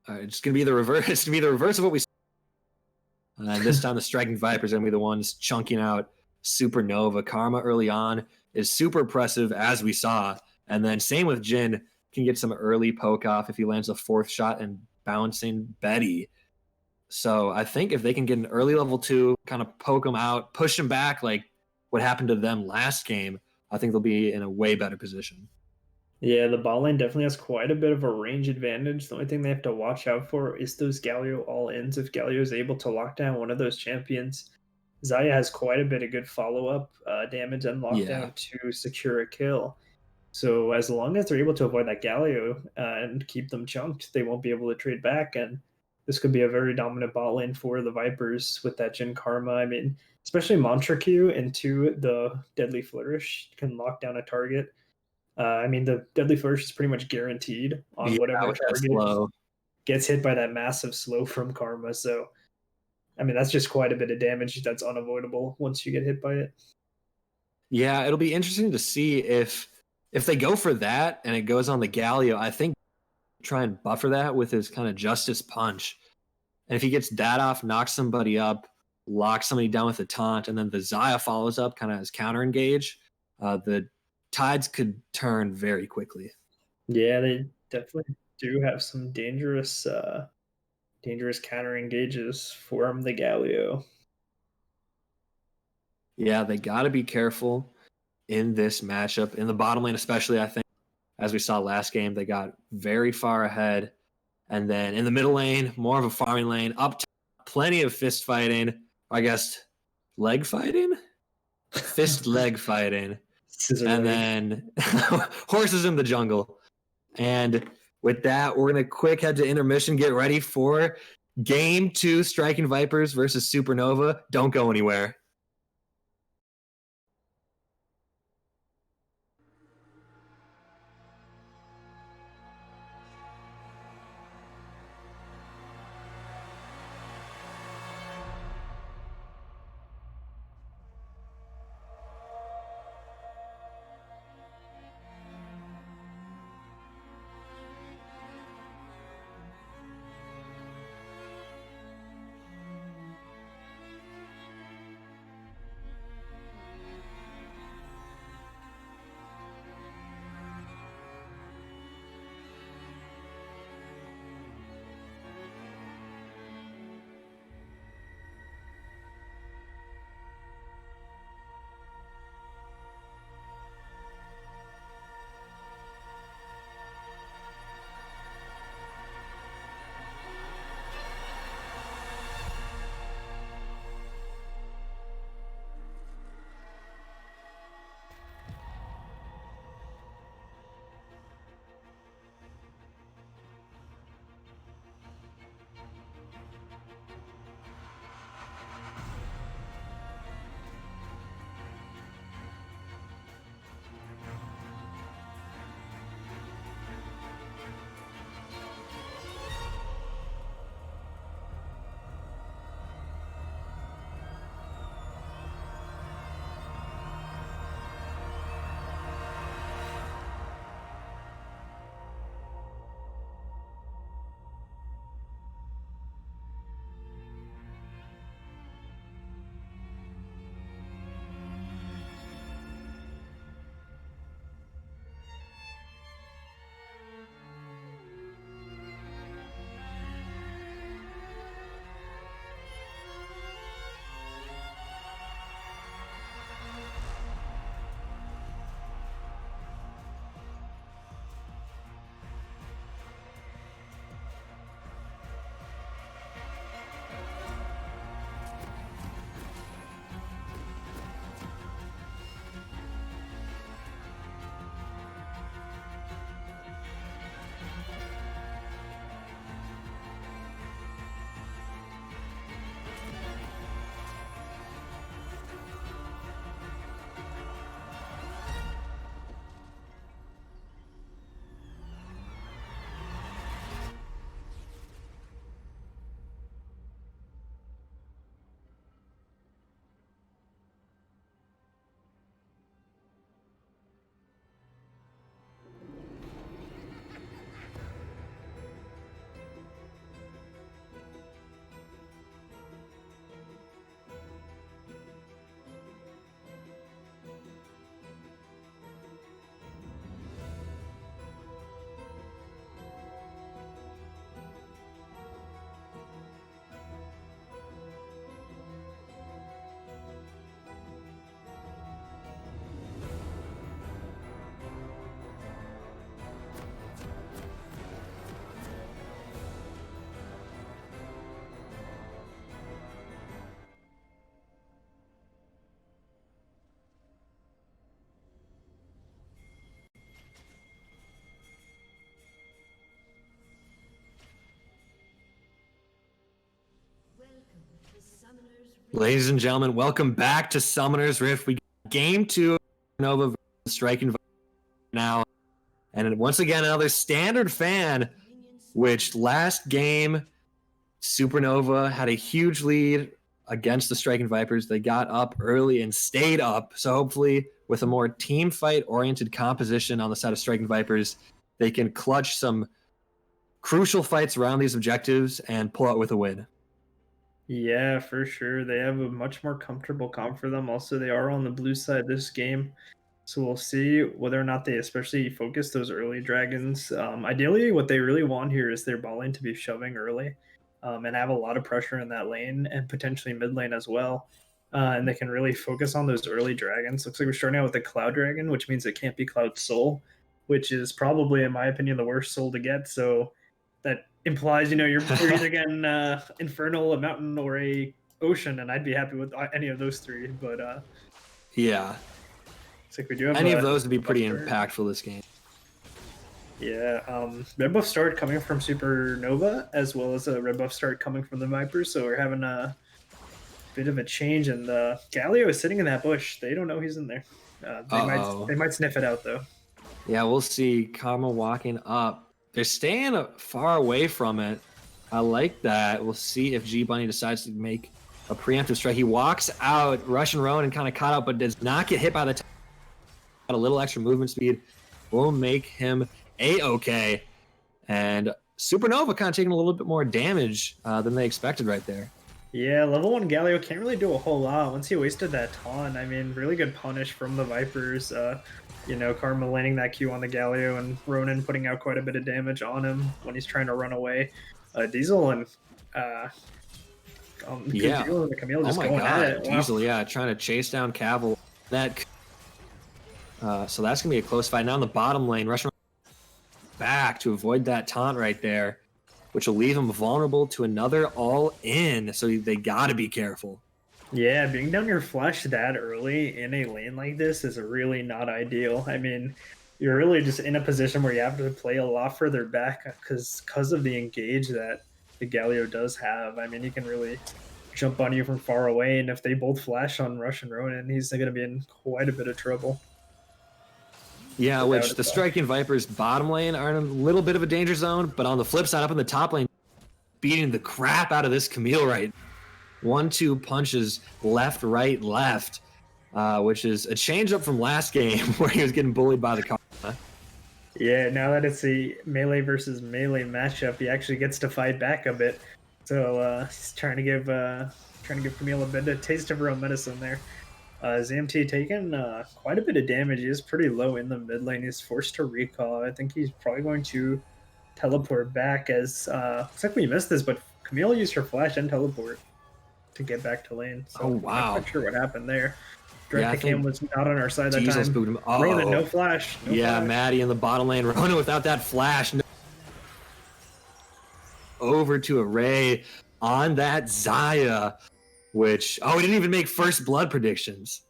it's gonna be the reverse. It's gonna be the reverse of what we saw. And this time, the striking Vipers are gonna be the ones chunking out Supernova. Karma early on is super impressive, as we saw, and then same with Jin, can get some early poke off if he lands a fourth shot and bouncing Betty. So I think if they can get an early level 2, kind of poke them out, push them back, like what happened to them last game, I think they'll be in a way better position. Yeah, the bot lane definitely has quite a bit of a range advantage. The only thing they have to watch out for is those Galio all-ins. If Galio is able to lock down one of those champions, Zaya has quite a bit of good follow-up damage and Yeah. lockdown to secure a kill. So as long as they're able to avoid that Galio and keep them chunked, they won't be able to trade back. And this could be a very dominant bot lane for the Vipers with that Jin Karma. I mean, especially Mantra Q into the Deadly Flourish can lock down a target. I mean, the Deadly Flourish is pretty much guaranteed on Yeah, whatever with that target slow. gets hit by that massive slow from Karma. So, I mean, that's just quite a bit of damage that's unavoidable once you get hit by it. Yeah, it'll be interesting to see if they go for that and it goes on the Galio. I think try and buffer that with his kind of Justice Punch. And if he gets that off, knocks somebody up, locks somebody down with a taunt, and then the Zaya follows up kind of as counter engage, the tides could turn very quickly. Yeah, they definitely do have some dangerous counter engages from the Galio. Yeah, they got to be careful in this matchup. In the bottom lane, especially, I think, as we saw last game, they got very far ahead. And then in the middle lane, more of a farming lane. Up top, plenty of fist fighting. I guess leg fighting? Fist leg fighting. Scissor And leg. then horses in the jungle. And with that, we're going to quick head to intermission, get ready for game 2, Striking Vipers versus Supernova. Don't go anywhere. Ladies and gentlemen, welcome back to Summoner's Rift. We got game 2 of Supernova versus Striking now. And once again, another standard fan, which last game, Supernova had a huge lead against the Striking Vipers. They got up early and stayed up. So hopefully with a more team fight oriented composition on the side of Striking Vipers, they can clutch some crucial fights around these objectives and pull out with a win. Yeah, for sure. They have a much more comfortable comp for them. Also, they are on the blue side this game. So we'll see whether or not they especially focus those early dragons. Ideally, what they really want here is their bot lane to be shoving early and have a lot of pressure in that lane and potentially mid lane as well. And they can really focus on those early dragons. Looks like we're starting out with the Cloud Dragon, which means it can't be Cloud Soul, which is probably, in my opinion, the worst soul to get. So that implies, you're either getting Infernal, a mountain, or a ocean, and I'd be happy with any of those three. But yeah, it's like we do have any of those would be pretty impactful this game. Yeah, red buff start coming from Supernova, as well as a red buff start coming from the Vipers. So we're having a bit of a change, and Galio is sitting in that bush. They don't know he's in there. They might sniff it out though. Yeah, we'll see. Karma walking up. They're staying far away from it. I like that. We'll see if G Bunny decides to make a preemptive strike. He walks out, Russian Ronin kind of caught up, but does not get hit by the got a little extra movement speed. Will make him A-okay. And Supernova kind of taking a little bit more damage than they expected right there. Yeah, level 1 Galio can't really do a whole lot once he wasted that taunt. I mean, really good punish from the Vipers. Karma landing that Q on the Galio and Ronin putting out quite a bit of damage on him when he's trying to run away. Diesel and Diesel and the Camille just going at it. Diesel, wow. Trying to chase down Cavill. So that's gonna be a close fight. Now in the bottom lane, Russian back to avoid that taunt right there, which will leave him vulnerable to another all-in. So they gotta be careful. Yeah, being down your flash that early in a lane like this is really not ideal. I mean, you're really just in a position where you have to play a lot further back because of the engage that the Galio does have. I mean, he can really jump on you from far away, and if they both flash on Russian Ronin, he's going to be in quite a bit of trouble. Yeah, which the Striking Vipers bottom lane are in a little bit of a danger zone, but on the flip side, up in the top lane, beating the crap out of this Camille right. 1-2 punches left, right, left, which is a change up from last game where he was getting bullied by the Karma. Yeah, now that it's a melee versus melee matchup, he actually gets to fight back a bit. So he's trying to give Camille a bit of taste of her own medicine there. ZMT taking quite a bit of damage. He is pretty low in the mid lane. He's forced to recall. I think he's probably going to teleport back as looks like we missed this, but Camille used her flash and teleport to get back to lane. So wow. I'm not sure what happened there. Direct cam was not on our side that Diesel time. Spooked him. Ronin, no flash. No flash. Maddie in the bottom lane. Ronin without that flash. Over to Array on that Zaya, which we didn't even make first blood predictions.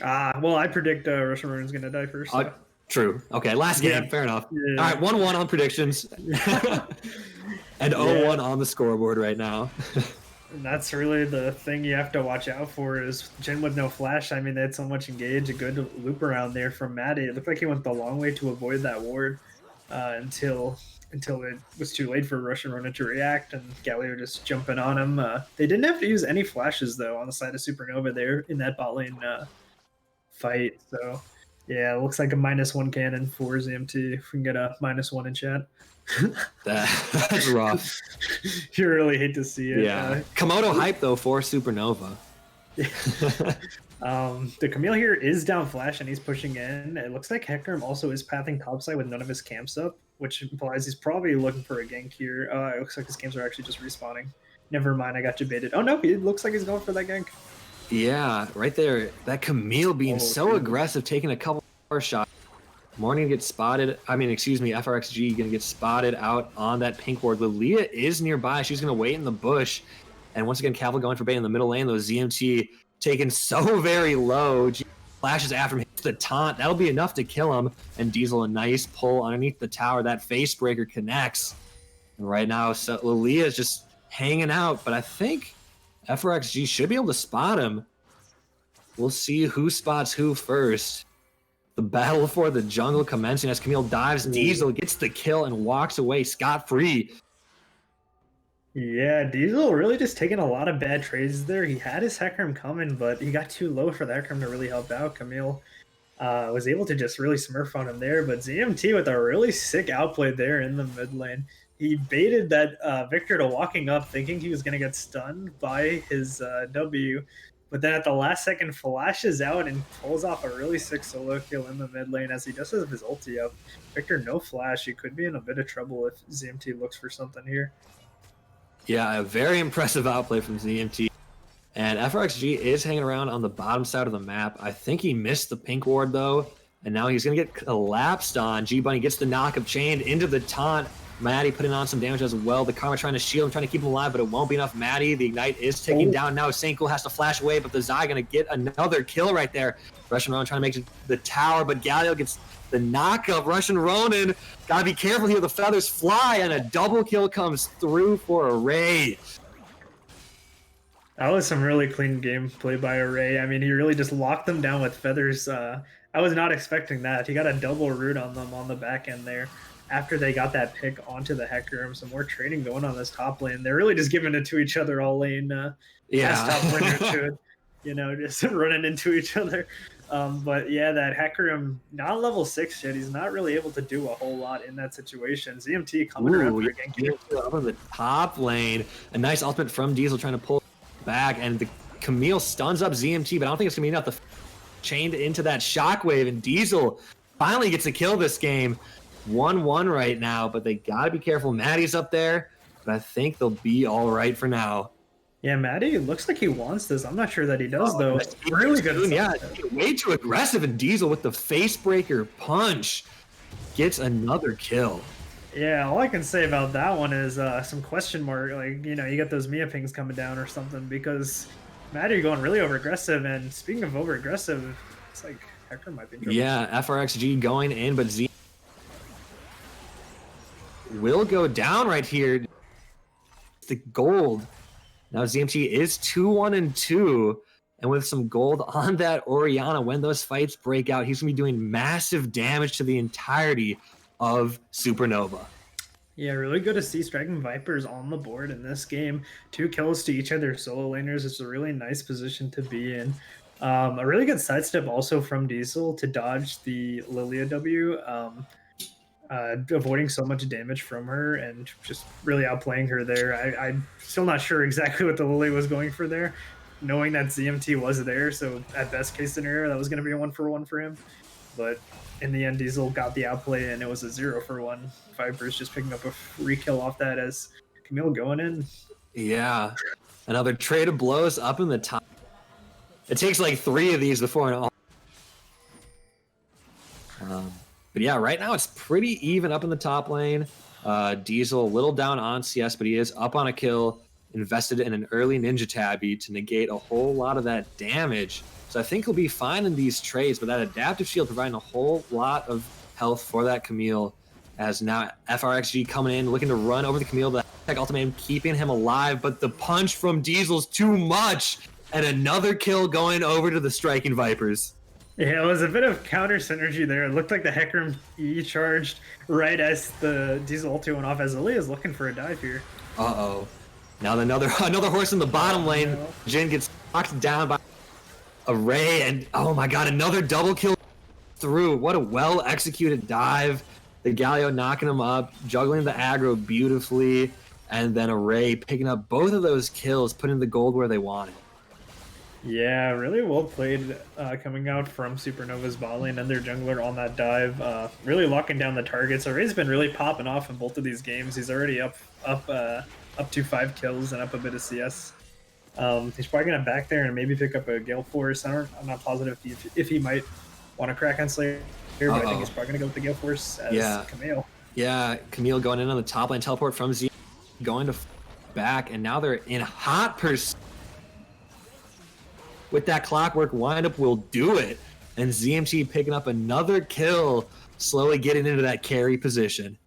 Well, I predict Russian Ronin's gonna die first. So. True. Okay, last game. Fair enough. Yeah. All right, 1-1 on predictions. And 0-1 on the scoreboard right now. And that's really the thing you have to watch out for is Jin with no flash. I mean, they had so much engage, a good loop around there from Maddie. It looked like he went the long way to avoid that ward until it was too late for Russian Ronin to react, and Galio just jumping on him. They didn't have to use any flashes, though, on the side of Supernova there in that bot lane fight. So, yeah, it looks like a -1 cannon for ZMT. If we can get a -1 in chat. That's rough. You really hate to see it. Yeah. Komodo hype though for Supernova. The Camille here is down flash and he's pushing in. It looks like Hector also is pathing topside with none of his camps up, which implies he's probably looking for a gank here. It looks like his camps are actually just respawning. Never mind, I got you baited. Oh no, it looks like he's going for that gank. Yeah, right there. That Camille being so aggressive, taking a couple more shots. Morning gets spotted. FRXG gonna get spotted out on that pink ward. Lilia is nearby. She's gonna wait in the bush. And once again, Cavill going for bait in the middle lane. Those ZMT taken so very low. G flashes after him, hits the taunt. That'll be enough to kill him. And Diesel, a nice pull underneath the tower. That face breaker connects. And right now, Lilia is just hanging out. But I think FRXG should be able to spot him. We'll see who spots who first. The battle for the jungle commencing as Camille dives. Diesel gets the kill and walks away scot-free. Yeah, Diesel really just taking a lot of bad trades there. He had his Hecarim coming, but he got too low for the Hecarim to really help out. Camille was able to just really smurf on him there, but ZMT with a really sick outplay there in the mid lane. He baited that Victor to walking up thinking he was going to get stunned by his W, but then at the last second flashes out and pulls off a really sick solo kill in the mid lane as he does have his ulti up. Victor no flash. He could be in a bit of trouble if ZMT looks for something here. Yeah, a very impressive outplay from ZMT. And FRXG is hanging around on the bottom side of the map. I think he missed the pink ward though, and now he's going to get collapsed on. G-Bunny gets the knock-up chained into the taunt. Maddie putting on some damage as well. The Karma trying to shield him, trying to keep him alive, but it won't be enough. Maddie, the Ignite is ticking down now. Sankul has to flash away, but the Zai going to get another kill right there. Russian Ronin trying to make it the tower, but Galio gets the knock-up. Russian Ronin, gotta be careful here. The feathers fly, and a double kill comes through for Array. That was some really clean gameplay by Array. I mean, he really just locked them down with feathers. I was not expecting that. He got a double root on them on the back end there. After they got that pick onto the Hecarim, some more trading going on this top lane. They're really just giving it to each other all lane. Top laner should, just running into each other. But yeah, that Hecarim, not level 6 yet. He's not really able to do a whole lot in that situation. ZMT coming around for a gank. Up on the top lane. A nice ultimate from Diesel trying to pull back, and the Camille stuns up ZMT, but I don't think it's gonna be enough to chained into that shockwave, and Diesel finally gets a kill this game. 1-1 right now, but they gotta be careful. Maddie's up there, but I think they'll be all right for now. Yeah, Maddie looks like he wants this. I'm not sure that he does though. Really good. Yeah, way too aggressive, and Diesel with the face breaker punch gets another kill. Yeah, all I can say about that one is some question mark. Like, you get those Mia pings coming down or something, because Maddie going really over aggressive. And speaking of over aggressive, it's like Hector might be in trouble. Yeah, FRXG going in, but Z will go down right here. The gold. Now ZMT is 2-1-2, and with some gold on that Orianna, when those fights break out, he's gonna be doing massive damage to the entirety of Supernova. Yeah, really good to see Striking Vipers on the board in this game. 2 kills to each of their solo laners. It's a really nice position to be in. A really good sidestep also from Diesel to dodge the Lilia W, avoiding so much damage from her and just really outplaying her there. I'm still not sure exactly what the Lily was going for there, knowing that ZMT was there. So at best case scenario, that was going to be a 1-for-1 for him. But in the end, Diesel got the outplay, and it was a 0-for-1. Vipers just picking up a free kill off that as Camille going in. Yeah, another trade of blows up in the top. It takes like 3 of these before an all. But yeah, right now it's pretty even up in the top lane. Diesel a little down on CS, but he is up on a kill, invested in an early Ninja Tabby to negate a whole lot of that damage. So I think he'll be fine in these trades, but that adaptive shield providing a whole lot of health for that Camille, as now FRXG coming in, looking to run over the Camille, the tech ultimate keeping him alive, but the punch from Diesel's too much, and another kill going over to the Striking Vipers. Yeah, it was a bit of counter synergy there. It looked like the Hecarim E charged right as the Diesel ulti went off, as Ilia's looking for a dive here. Uh-oh. Now another horse in the bottom lane. Jin gets knocked down by Array, and oh my god, another double kill through. What a well-executed dive. The Galio knocking him up, juggling the aggro beautifully, and then Array picking up both of those kills, putting the gold where they wanted. Yeah, really well played coming out from Supernova's bot lane and their jungler on that dive. Really locking down the targets. Array's been really popping off in both of these games. He's already up to 5 kills and up a bit of CS. He's probably going to back there and maybe pick up a Gale Force. I'm not positive if he might want to crack on Slayer, but I think he's probably going to go with the Gale Force as Camille. Yeah, Camille going in on the top lane, teleport from Z, going to back, and now they're in hot pursuit. With that clockwork windup will do it, and ZMT picking up another kill, slowly getting into that carry position.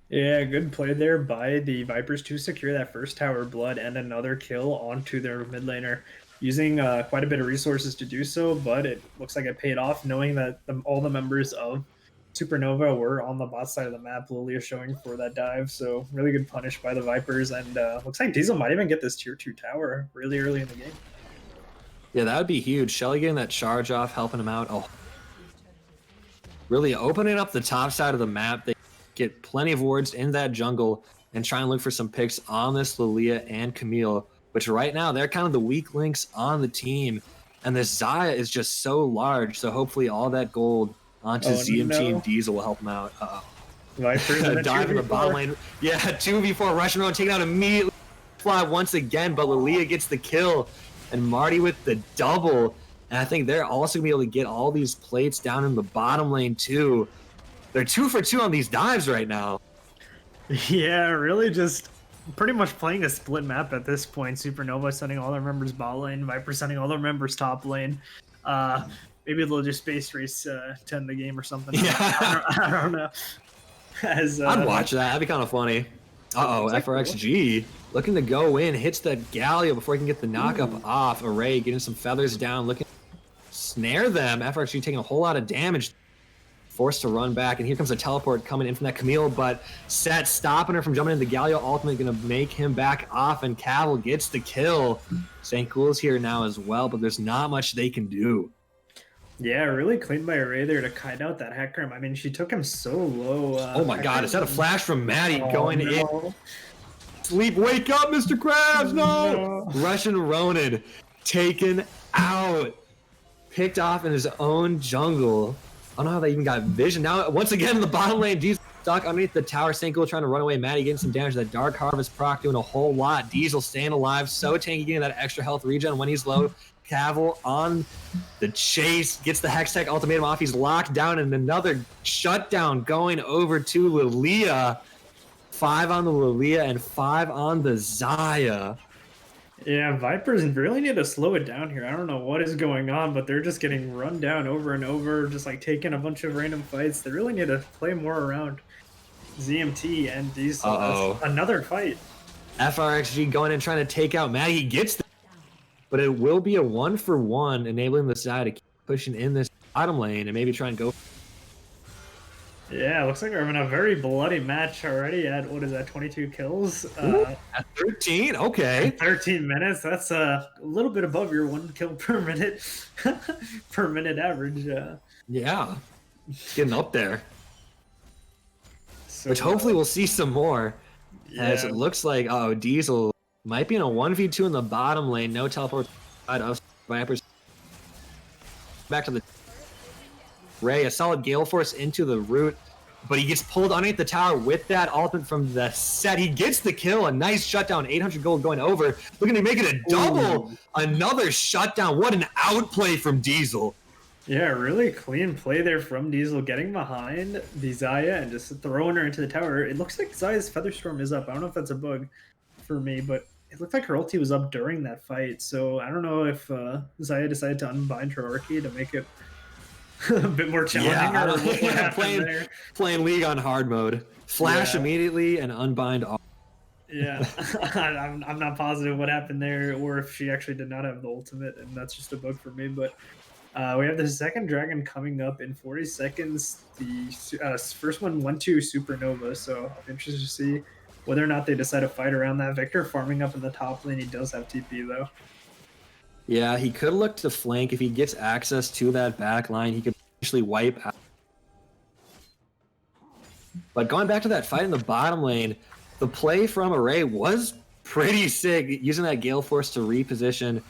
Yeah, good play there by the Vipers to secure that first tower blood and another kill onto their mid laner, using quite a bit of resources to do so, but it looks like it paid off knowing that all the members of Supernova were on the bot side of the map. Lilia showing for that dive, so really good punish by the Vipers, and looks like Diesel might even get this tier 2 tower really early in the game. Yeah, that would be huge. Shelly getting that charge off, helping him out. Oh, really opening up the top side of the map. They get plenty of wards in that jungle and try and look for some picks on this Lilia and Camille, which right now they're kind of the weak links on the team. And this Xayah is just so large, so hopefully all that gold onto ZMT and Diesel will help him out. Vipers in dive in the bottom lane. Yeah, 2v4 rushing around, taking out immediately. Fly once again, but Lilia gets the kill, and Marty with the double. And I think they're also gonna be able to get all these plates down in the bottom lane too. They're 2 for 2 on these dives right now. Yeah, really just pretty much playing a split map at this point. Supernova sending all their members bot lane, Viper sending all their members top lane. Maybe they'll just space race to end the game or something. Yeah. I don't know. I'd watch that. That'd be kind of funny. Uh-oh, FRXG looking to go in, hits that Galio before he can get the knockup off. Array getting some feathers down, looking to snare them. FRXG taking a whole lot of damage. Forced to run back, and here comes a teleport coming in from that Camille, but Set stopping her from jumping into the Galio ultimate, gonna make him back off, and Cavill gets the kill. St. Cool's here now as well, but there's not much they can do. Yeah, really clean by Array there to kite out that Hecarim. I mean, she took him so low. Oh my god, is that a flash from Maddie going in? Sleep, wake up, Mr. Krabs, no! Russian Ronin taken out. Picked off in his own jungle. I don't know how they even got vision. Now, once again, in the bottom lane, Diesel stuck underneath the tower. St. Cool trying to run away. Maddie getting some damage. That Dark Harvest proc doing a whole lot. Diesel staying alive. So tanky, getting that extra health regen when he's low. Cavill on the chase. Gets the Hextech ultimatum off. He's locked down, and another shutdown going over to Lilia. 5 on the Lilia and 5 on the Xayah. Yeah, Vipers really need to slow it down here. I don't know what is going on, but they're just getting run down over and over, just like taking a bunch of random fights. They really need to play more around ZMT and Diesel. Another fight. FRXG going in trying to take out Maddie. He gets the, but it will be a 1-for-1, enabling the side to keep pushing in this bottom lane and maybe try and go. Yeah, looks like we're having a very bloody match already at, what is that, 22 kills? At 13? Okay. 13 minutes, that's a little bit above your 1 kill per minute per minute average. Yeah, getting up there. So, which hopefully we'll see some more. Yeah. As it looks like, Diesel might be in a 1v2 in the bottom lane. No teleport side of Vipers. Back to the Ray, a solid Gale Force into the root, but he gets pulled underneath the tower with that ultimate from the Set. He gets the kill, a nice shutdown, 800 gold going over. Looking to make it a double, another shutdown. What an outplay from Diesel. Yeah, really clean play there from Diesel, getting behind the Xayah and just throwing her into the tower. It looks like Xayah's Featherstorm is up. I don't know if that's a bug for me, but it looked like her ulti was up during that fight. So I don't know if Xayah decided to unbind her Orchid to make it a bit more challenging. Yeah, playing League on hard mode. Flash immediately and unbind all. Yeah, I'm not positive what happened there, or if she actually did not have the ultimate, and that's just a bug for me. But we have the second dragon coming up in 40 seconds. The first one went to Supernova, so I'm interested to see whether or not they decide to fight around that. Victor farming up in the top lane. He does have TP though. Yeah, he could look to flank. If he gets access to that back line, he could potentially wipe out. But going back to that fight in the bottom lane, the play from Array was pretty sick, using that Gale Force to reposition,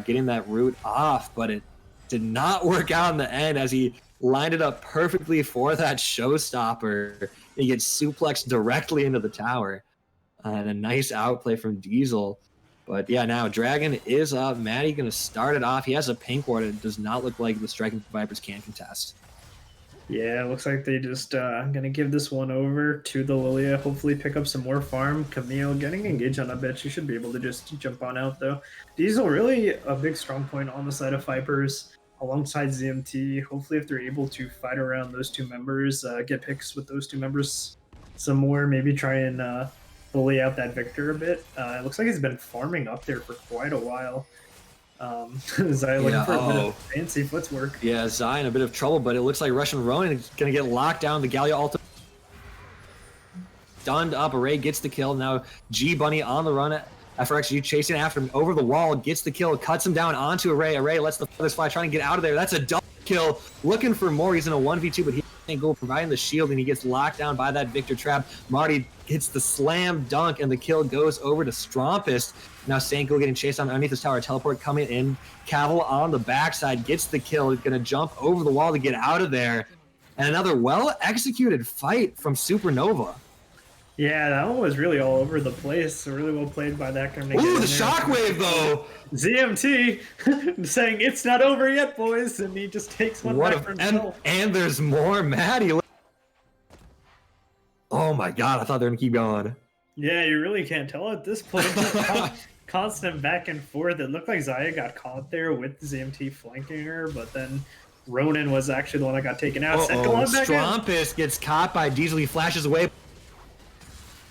getting that root off, but it did not work out in the end as he lined it up perfectly for that showstopper. He gets suplexed directly into the tower. And a nice outplay from Diesel. But yeah, now Dragon is up. Maddie going to start it off. He has a pink ward. It does not look like the Striking Vipers can contest. Yeah, it looks like they just going to give this one over to the Lilia. Hopefully pick up some more farm. Camille getting engaged on a bit. She should be able to just jump on out though. Diesel really a big strong point on the side of Vipers alongside ZMT. Hopefully if they're able to fight around those two members, get picks with those two members some more, maybe try and bully out that Victor a bit. It looks like he's been farming up there for quite a while. Zaya looking Yeah, for a bit of fancy footwork. Yeah, Zai in a bit of trouble, but it looks like Russian Ronin is going to get locked down. The Gallia ultimate stunned up. Array gets the kill. Now G Bunny on the run. FRXG chasing after him over the wall, gets the kill, cuts him down onto Array. Array lets the feathers fly, trying to get out of there. That's a double kill. Looking for more. He's in a 1v2, but he can't go, providing the shield, and he gets locked down by that Victor trap. Marty hits the slam dunk, and the kill goes over to Strompist. Now Sanko getting chased on underneath his tower. Teleport coming in. Cavill on the backside gets the kill. He's going to jump over the wall to get out of there. And another well-executed fight from Supernova. Yeah, that one was really all over the place. Really well played by that guy. Ooh, the shockwave, though! ZMT saying, it's not over yet, boys, and he just takes one back for himself. And there's more. Maddie. Oh my god, I thought they were going to keep going. Yeah, you really can't tell at this point. Constant back and forth. It looked like Zaya got caught there with ZMT flanking her, but then Ronin was actually the one that got taken out. Strompist gets caught by Diesel. He flashes away.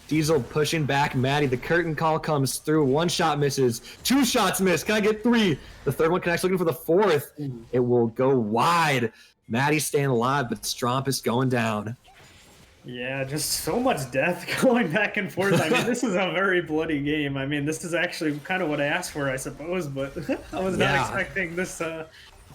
Diesel pushing back Maddie. The curtain call comes through. One shot misses. Two shots miss. Can I get three? The third one connects, looking for the fourth. It will go wide. Maddie staying alive, but Strompist going down. Yeah, just so much death going back and forth. I mean, this is a very bloody game. I mean, this is actually kind of what I asked for, I suppose, but I was not expecting this.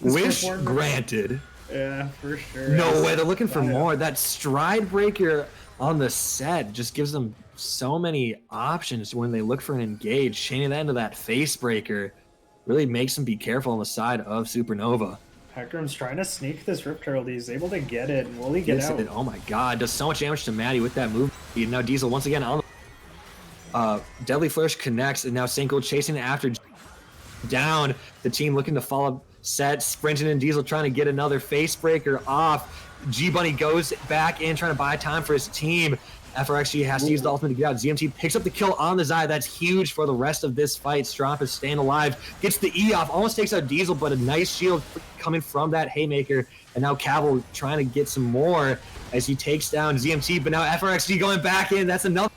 Wish granted. Yeah, for sure. No way. They're looking for more. That stride breaker on the set just gives them so many options when they look for an engage. Chaining that into that face breaker really makes them be careful on the side of Supernova. Hector's trying to sneak this Rift Herald. He's able to get it. Will he get out? Oh my god, does so much damage to Maddie with that move. Now Diesel once again on the Deadly Flourish connects, and now Senko chasing after down. The team looking to follow set, sprinting in. Diesel trying to get another face breaker off. G Bunny goes back in, trying to buy time for his team. FRXG has to use the ultimate to get out. ZMT picks up the kill on the Zai. That's huge for the rest of this fight. Stromp is staying alive. Gets the E off. Almost takes out Diesel, but a nice shield coming from that Haymaker. And now Cavill trying to get some more as he takes down ZMT. But now FRXG going back in. That's enough.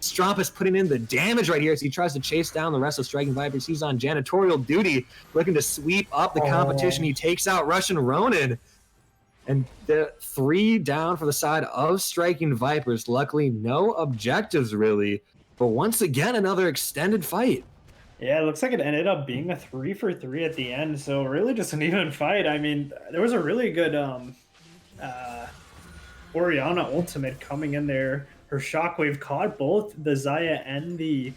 Stromp is putting in the damage right here as he tries to chase down the rest of Striking Vipers. He's on janitorial duty, looking to sweep up the competition. He takes out Russian Ronin. And the 3 down for the side of Striking Vipers. Luckily, no objectives really. But once again, another extended fight. Yeah, it looks like it ended up being a 3-for-3 at the end. So really just an even fight. I mean, there was a really good Orianna ultimate coming in there. Her shockwave caught both the Zaya and the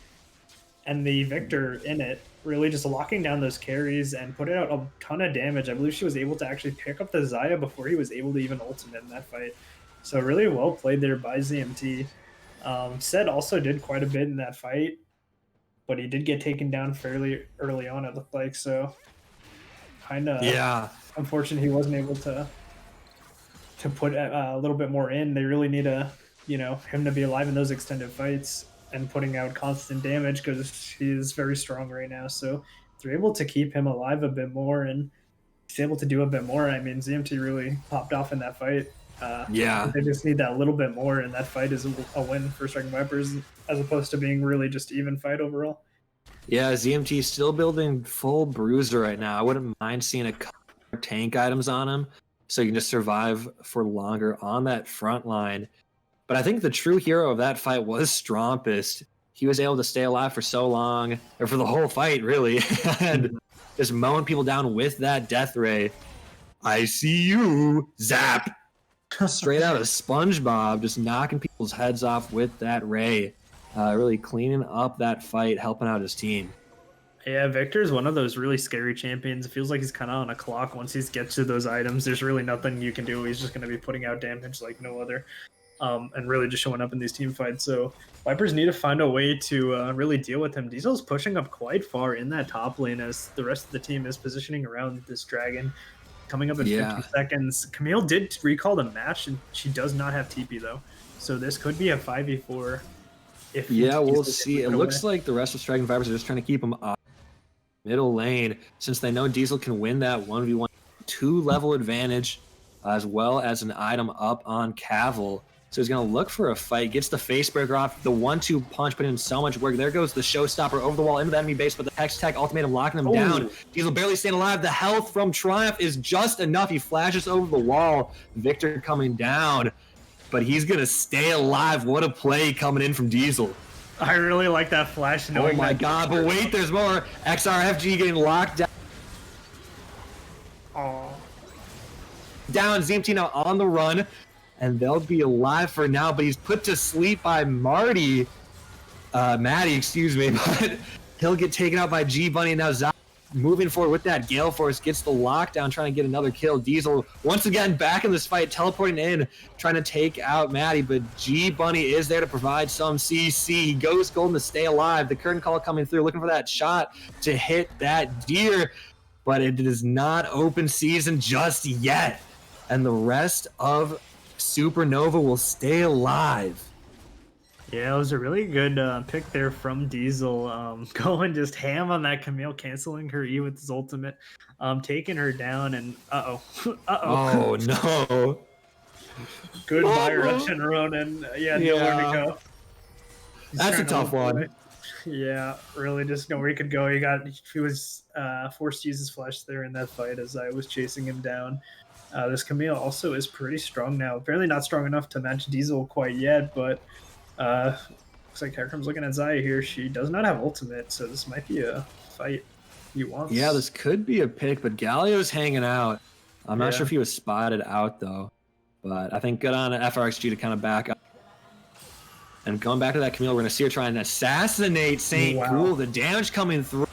Victor in it. Really just locking down those carries and putting out a ton of damage. I believe she was able to actually pick up the Zaya before he was able to even ultimate in that fight. So really well played there by ZMT. Sed also did quite a bit in that fight, but he did get taken down fairly early on, it looked like. So kind of unfortunate he wasn't able to put a little bit more in. They really need him to be alive in those extended fights and putting out constant damage because he is very strong right now. So if they're able to keep him alive a bit more and he's able to do a bit more, I mean, ZMT really popped off in that fight. They just need that little bit more, and that fight is a win for Striking Vipers as opposed to being really just even fight overall. Yeah, ZMT is still building full bruiser right now. I wouldn't mind seeing a couple more tank items on him so you can just survive for longer on that front line. But I think the true hero of that fight was Strompist. He was able to stay alive for so long, or for the whole fight, really, and just mowing people down with that death ray. I see you, zap! Straight out of SpongeBob, just knocking people's heads off with that ray. Really cleaning up that fight, helping out his team. Yeah, Victor's one of those really scary champions. It feels like he's kind of on a clock. Once he gets to those items, there's really nothing you can do. He's just going to be putting out damage like no other. And really just showing up in these team fights. So Vipers need to find a way to really deal with him. Diesel's pushing up quite far in that top lane as the rest of the team is positioning around this dragon. Coming up in 50 seconds. Camille did recall the match, and she does not have TP, though. So this could be a 5v4. We'll see. It looks like the rest of Striking Vipers are just trying to keep him up middle lane, since they know Diesel can win that 1v1 2-level advantage, as well as an item up on Cavill. So he's going to look for a fight, gets the facebreaker off, the 1-2 punch, put in so much work. There goes the showstopper over the wall into the enemy base, but the Hex Tech ultimatum locking him down. Diesel barely staying alive. The health from Triumph is just enough. He flashes over the wall. Victor coming down, but he's going to stay alive. What a play coming in from Diesel. I really like that flash. Oh my god, but wait, there's more. XRFG getting locked down. Oh. Down, ZMT now on the run. And they'll be alive for now, but he's put to sleep by Maddie, excuse me, but he'll get taken out by G-Bunny. Now Zai moving forward with that Gale Force, gets the lockdown, trying to get another kill. Diesel, once again, back in this fight, teleporting in, trying to take out Maddie, but G-Bunny is there to provide some CC. He goes golden to stay alive. The curtain call coming through, looking for that shot to hit that deer, but it is not open season just yet. And the rest of Supernova will stay alive. Yeah, it was a really good pick there from Diesel. Going just ham on that Camille, canceling her E with his ultimate, taking her down, and Oh no! Goodbye, Russian Ronin. Yeah, nowhere to go. That's a tough one. Yeah, really just nowhere he could go. He was forced to use his flash there in that fight as I was chasing him down. This Camille also is pretty strong now. Apparently not strong enough to match Diesel quite yet, but looks like Haircrum's looking at Zaya here. She does not have ultimate, so this might be a fight he wants. Yeah, this could be a pick, but Galio's hanging out. I'm not sure if he was spotted out, though. But I think good on FRXG to kind of back up. And going back to that Camille, we're going to see her trying to assassinate St. Cool. The damage coming through.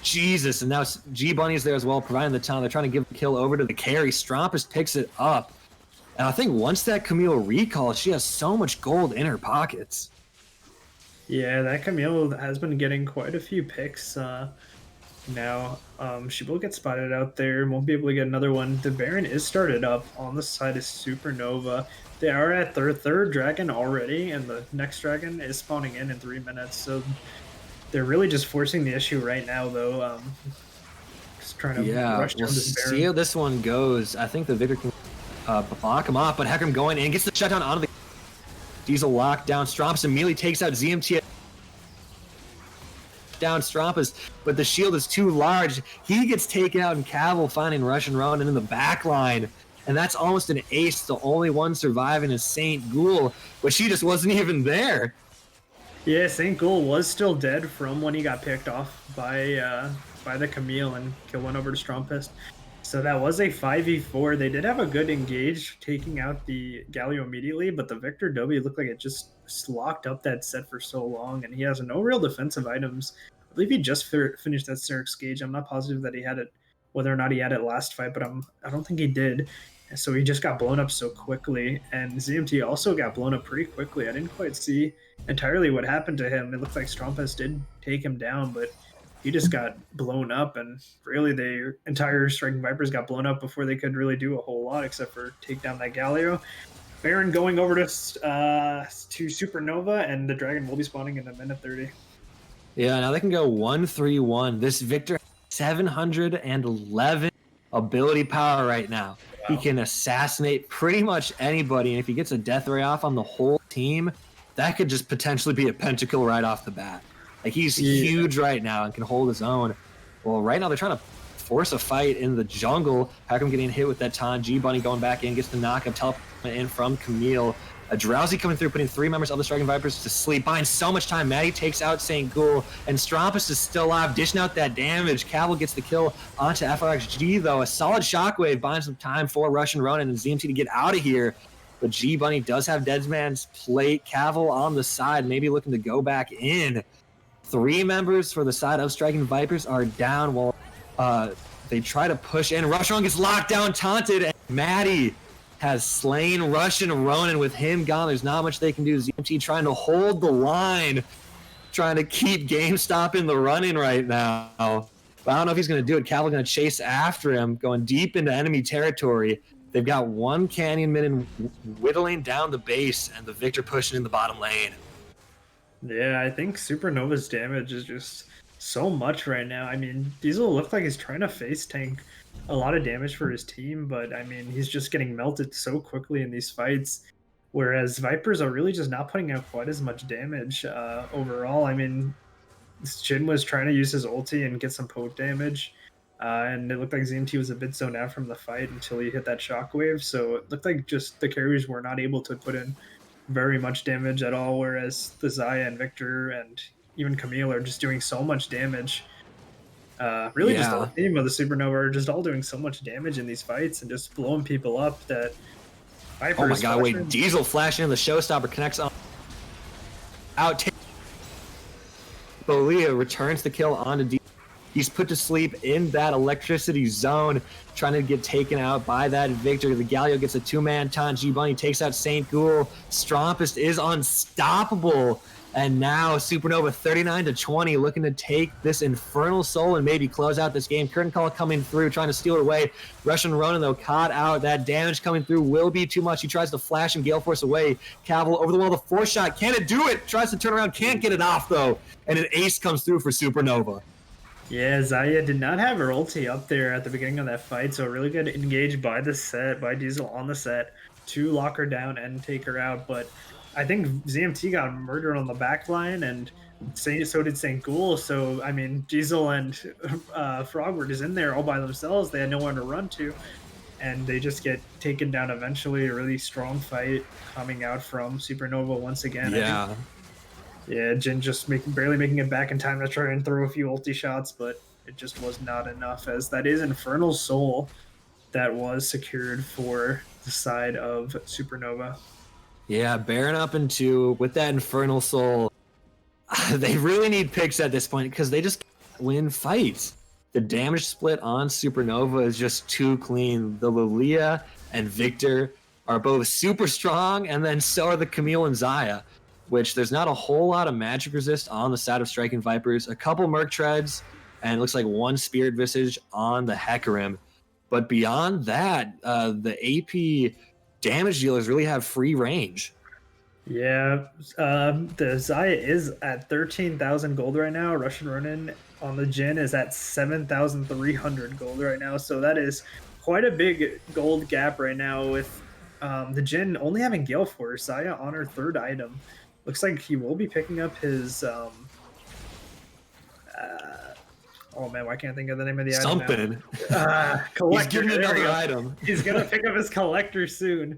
Jesus, and now G-Bunny is there as well, providing the time. They're trying to give the kill over to the carry. Strompus picks it up. And I think once that Camille recalls, she has so much gold in her pockets. Yeah, that Camille has been getting quite a few picks now. She will get spotted out there. Won't be able to get another one. The Baron is started up on the side of Supernova. They are at their third dragon already, and the next dragon is spawning in 3 minutes. So they're really just forcing the issue right now, though. Just trying to rush down this Baron. See how this one goes. I think the Victor can block him off, but Heckram going in, gets the shutdown onto the Diesel lockdown. Strompus immediately takes out ZMT down Strompus, but the shield is too large. He gets taken out, and Cavill finding Russian Ronin in the back line. And that's almost an ace. The only one surviving is St. Ghoul, but she just wasn't even there. Yeah, St. Ghoul was still dead from when he got picked off by the Camille and kill went over to Strompus. So that was a 5v4. They did have a good engage, taking out the Galio immediately, but the Victor W looked like it just locked up that set for so long, and he has no real defensive items. I believe he just finished that Syrinx Gauge. I'm not positive that he had it, whether or not he had it last fight, but I don't think he did. So he just got blown up so quickly, and ZMT also got blown up pretty quickly. I didn't quite see entirely what happened to him. It looked like Strompus did take him down, but he just got blown up, and really the entire Striking Vipers got blown up before they could really do a whole lot except for take down that Galio. Baron going over to Supernova, and the Dragon will be spawning in a minute 30. Yeah, now they can go 1-3-1. This Victor has 711 ability power right now. Wow. He can assassinate pretty much anybody, and if he gets a death ray off on the whole team, that could just potentially be a pentakill right off the bat. Like, he's huge right now and can hold his own. Well, right now they're trying to force a fight in the jungle. Hackam getting hit with that taunt. G-Bunny going back in, gets the knockup, teleport in from Camille. A Drowsy coming through, putting 3 members of the Striking Vipers to sleep. Buying so much time. Maddie takes out St. Ghoul, and Strompus is still alive, dishing out that damage. Cavill gets the kill onto FRXG, though. A solid shockwave, buying some time for Russian Ronin and ZMT to get out of here. But G-Bunny does have Deadman's plate. Cavill on the side, maybe looking to go back in. 3 members for the side of Striking Vipers are down while they try to push in. Russian Ronin gets locked down, taunted, and Maddie has slain Russian Ronin. With him gone, there's not much they can do. ZMT trying to hold the line, trying to keep GameStop in the running right now. But I don't know if he's going to do it. Cavill going to chase after him, going deep into enemy territory. They've got one Canyon Minion whittling down the base, and the Victor pushing in the bottom lane. Yeah, I think Supernova's damage is just so much right now. I mean, Diesel looked like he's trying to face tank a lot of damage for his team, but I mean, he's just getting melted so quickly in these fights. whereas Vipers are really just not putting out quite as much damage overall. I mean, Jin was trying to use his ulti and get some poke damage, and it looked like ZMT was a bit zoned out from the fight until he hit that shockwave. So it looked like just the carriers were not able to put in very much damage at all, whereas the Xayah and Victor and even Camille are just doing so much damage. Really, just the Yeah. whole team of the Supernova are just all doing so much damage in these fights and just blowing people up that Vipers. Oh my god, wait, Diesel flashing in the showstopper connects on. Out. Bolia returns the kill onto Diesel. He's put to sleep in that electricity zone, trying to get taken out by that Victor. The Galio gets a two-man taunt. G-Bunny takes out St. Ghoul. Strompist is unstoppable. And now Supernova 39-20, looking to take this Infernal Soul and maybe close out this game. Curtain Call coming through, trying to steal it away. Russian Ronin, though, caught out. That damage coming through will be too much. He tries to flash and Gale Force away. Cavill over the wall, the force shot. Can it do it? Tries to turn around, can't get it off, though. And an ace comes through for Supernova. Yeah, Xayah did not have her ulti up there at the beginning of that fight, so really good engage by Diesel on the set to lock her down and take her out. But I think ZMT got murdered on the back line, and so did St. Ghoul. So, I mean, Diesel and Frog were just in there all by themselves. They had nowhere to run to, and they just get taken down eventually. A really strong fight coming out from Supernova once again. Yeah. Yeah, Jin just barely making it back in time to try and throw a few ulti shots, but it just was not enough, as that is Infernal Soul that was secured for the side of Supernova. Yeah, Baron up in 2 with that Infernal Soul. They really need picks at this point because they just can't win fights. The damage split on Supernova is just too clean. The Lilia and Victor are both super strong, and then so are the Camille and Xayah, which there's not a whole lot of magic resist on the side of Striking Vipers. A couple Merc Treads, and it looks like one Spirit Visage on the Hecarim. But beyond that, the AP damage dealers really have free range. Yeah, the Xayah is at 13,000 gold right now. Russian Ronin on the Jin is at 7,300 gold right now. So that is quite a big gold gap right now, with the Jin only having Gale Force. Xayah on her third item. Looks like he will be picking up his oh man, why can't I think of the name of the item? Something. Collector. He's giving another item. He's gonna pick up his collector soon.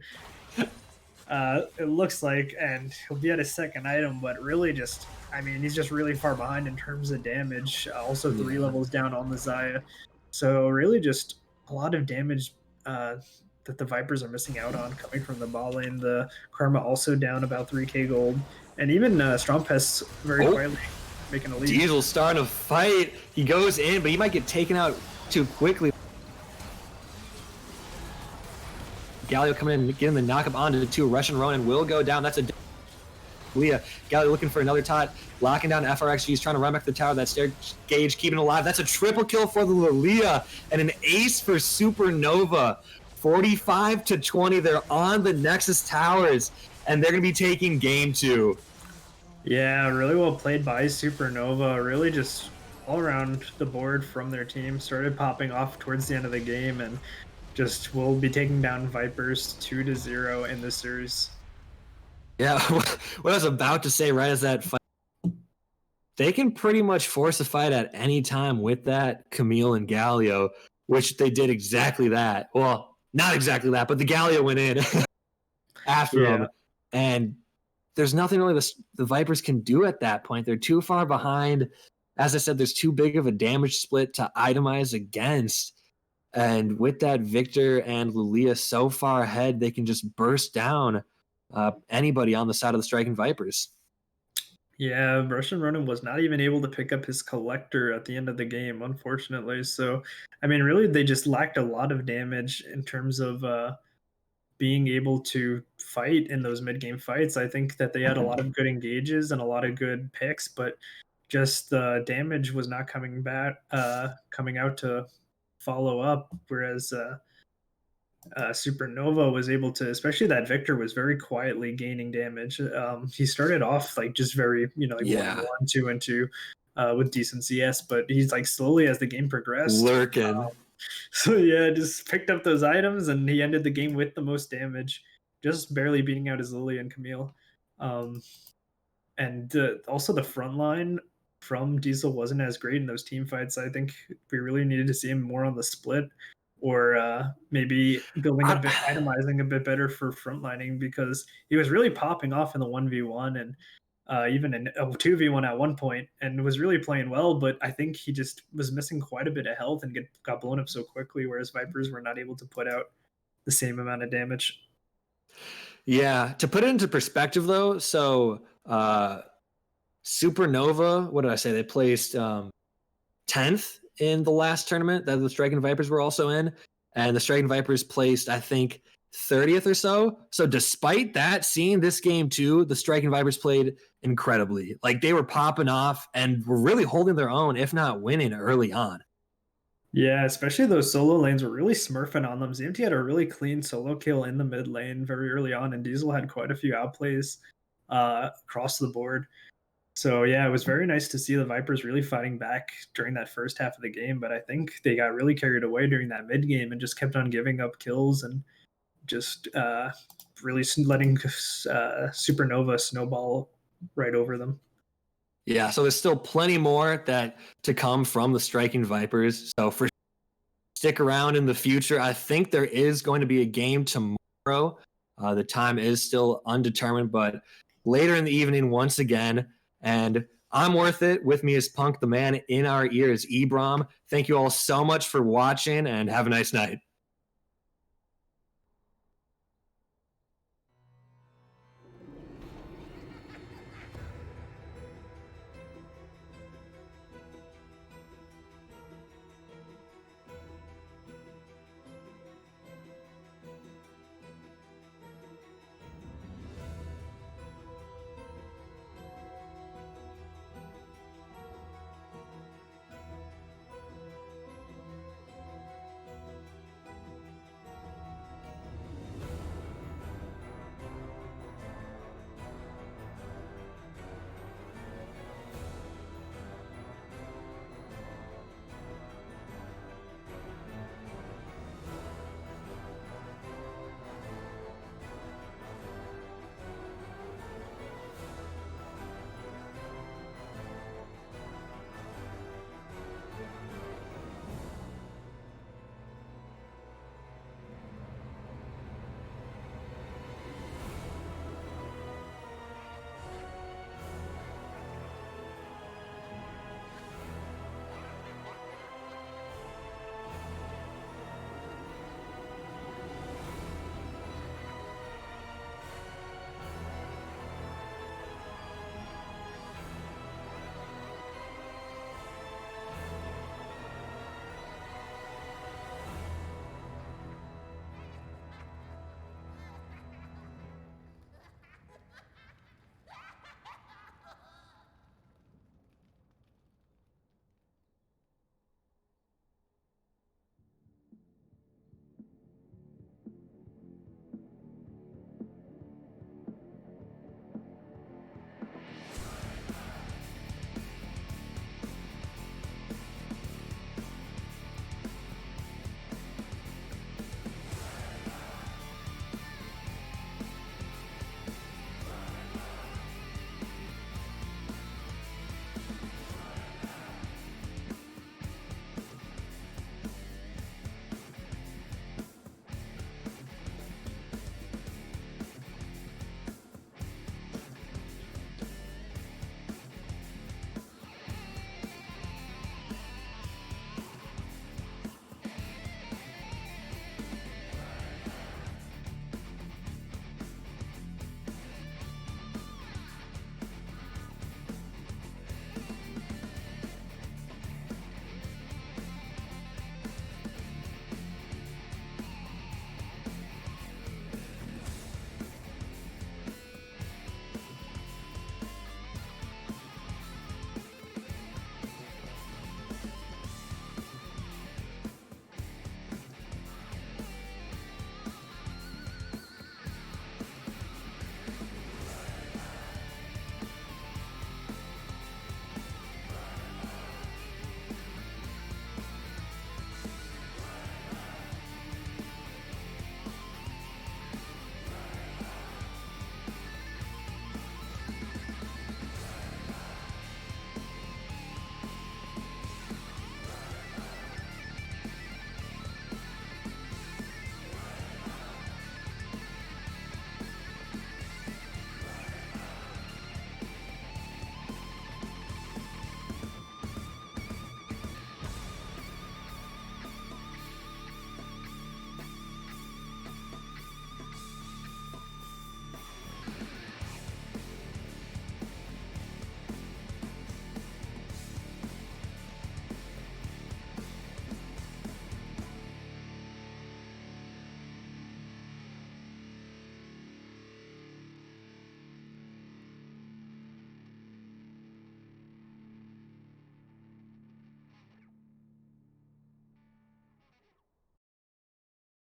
It looks like, and he'll be at his second item, but really just, I mean, he's just really far behind in terms of damage. Also 3 levels down on the Xayah. So really just a lot of damage that the Vipers are missing out on coming from the ball lane. The Karma also down about 3k gold. And even Strompest very quietly making a lead. Diesel's starting to fight. He goes in, but he might get taken out too quickly. Galio coming in and getting the knockup onto the 2. Russian Ronin will go down. That's a Leah. Galio looking for another tot. Locking down FRX. He's trying to run back the tower. That stair gauge keeping it alive. That's a triple kill for the Lilia and an ace for Supernova. 45-20. They're on the Nexus Towers, and they're going to be taking game 2. Yeah, really well played by Supernova. Really just all around the board from their team. Started popping off towards the end of the game, and just will be taking down Vipers 2-0 in this series. Yeah, what I was about to say right as that fight. They can pretty much force a fight at any time with that Camille and Galio, which they did exactly that. Well, not exactly that, but the Galio went in after them. And there's nothing really the Vipers can do at that point. They're too far behind. As I said, there's too big of a damage split to itemize against. And with that Victor and Lilia so far ahead, they can just burst down anybody on the side of the Striking Vipers. Yeah, Russian Ronin was not even able to pick up his collector at the end of the game, unfortunately. So, I mean, really, they just lacked a lot of damage in terms of being able to fight in those mid-game fights. I think that they had a lot of good engages and a lot of good picks, but just the damage was not coming out to follow up. Whereas Supernova was able to, especially that Victor was very quietly gaining damage. He started off like just very, 1-1, 2-2 with decent CS, but he's like slowly as the game progressed. Lurking. So yeah, just picked up those items and he ended the game with the most damage. just barely beating out his Lily and Camille. Um, and also the front line from Diesel wasn't as great in those team fights. I think we really needed to see him more on the split, or maybe building a I, bit, itemizing a bit better for frontlining, because he was really popping off in the 1v1 and even in a 2v1 at one point, and was really playing well. But I think he just was missing quite a bit of health and got blown up so quickly, whereas Vipers were not able to put out the same amount of damage. yeah, to put it into perspective though, so Supernova, what did I say? They placed 10th in the last tournament that the Striking Vipers were also in. And the Striking Vipers placed, I think, 30th or so. So despite that, seeing this game too, the Striking Vipers played incredibly. Like they were popping off and were really holding their own, if not winning early on. Yeah, especially those solo lanes were really smurfing on them. ZMT had a really clean solo kill in the mid lane very early on, and Diesel had quite a few outplays across the board. So yeah, it was very nice to see the Vipers really fighting back during that first half of the game. But I think they got really carried away during that mid game and just kept on giving up kills and just really letting Supernova snowball right over them. Yeah, so there's still plenty more that to come from the Striking Vipers. So for stick around in the future. I think there is going to be a game tomorrow. The time is still undetermined, but later in the evening once again. And I'm worth it. With me is Punk, the man in our ears, Ebrom. Thank you all so much for watching, and have a nice night.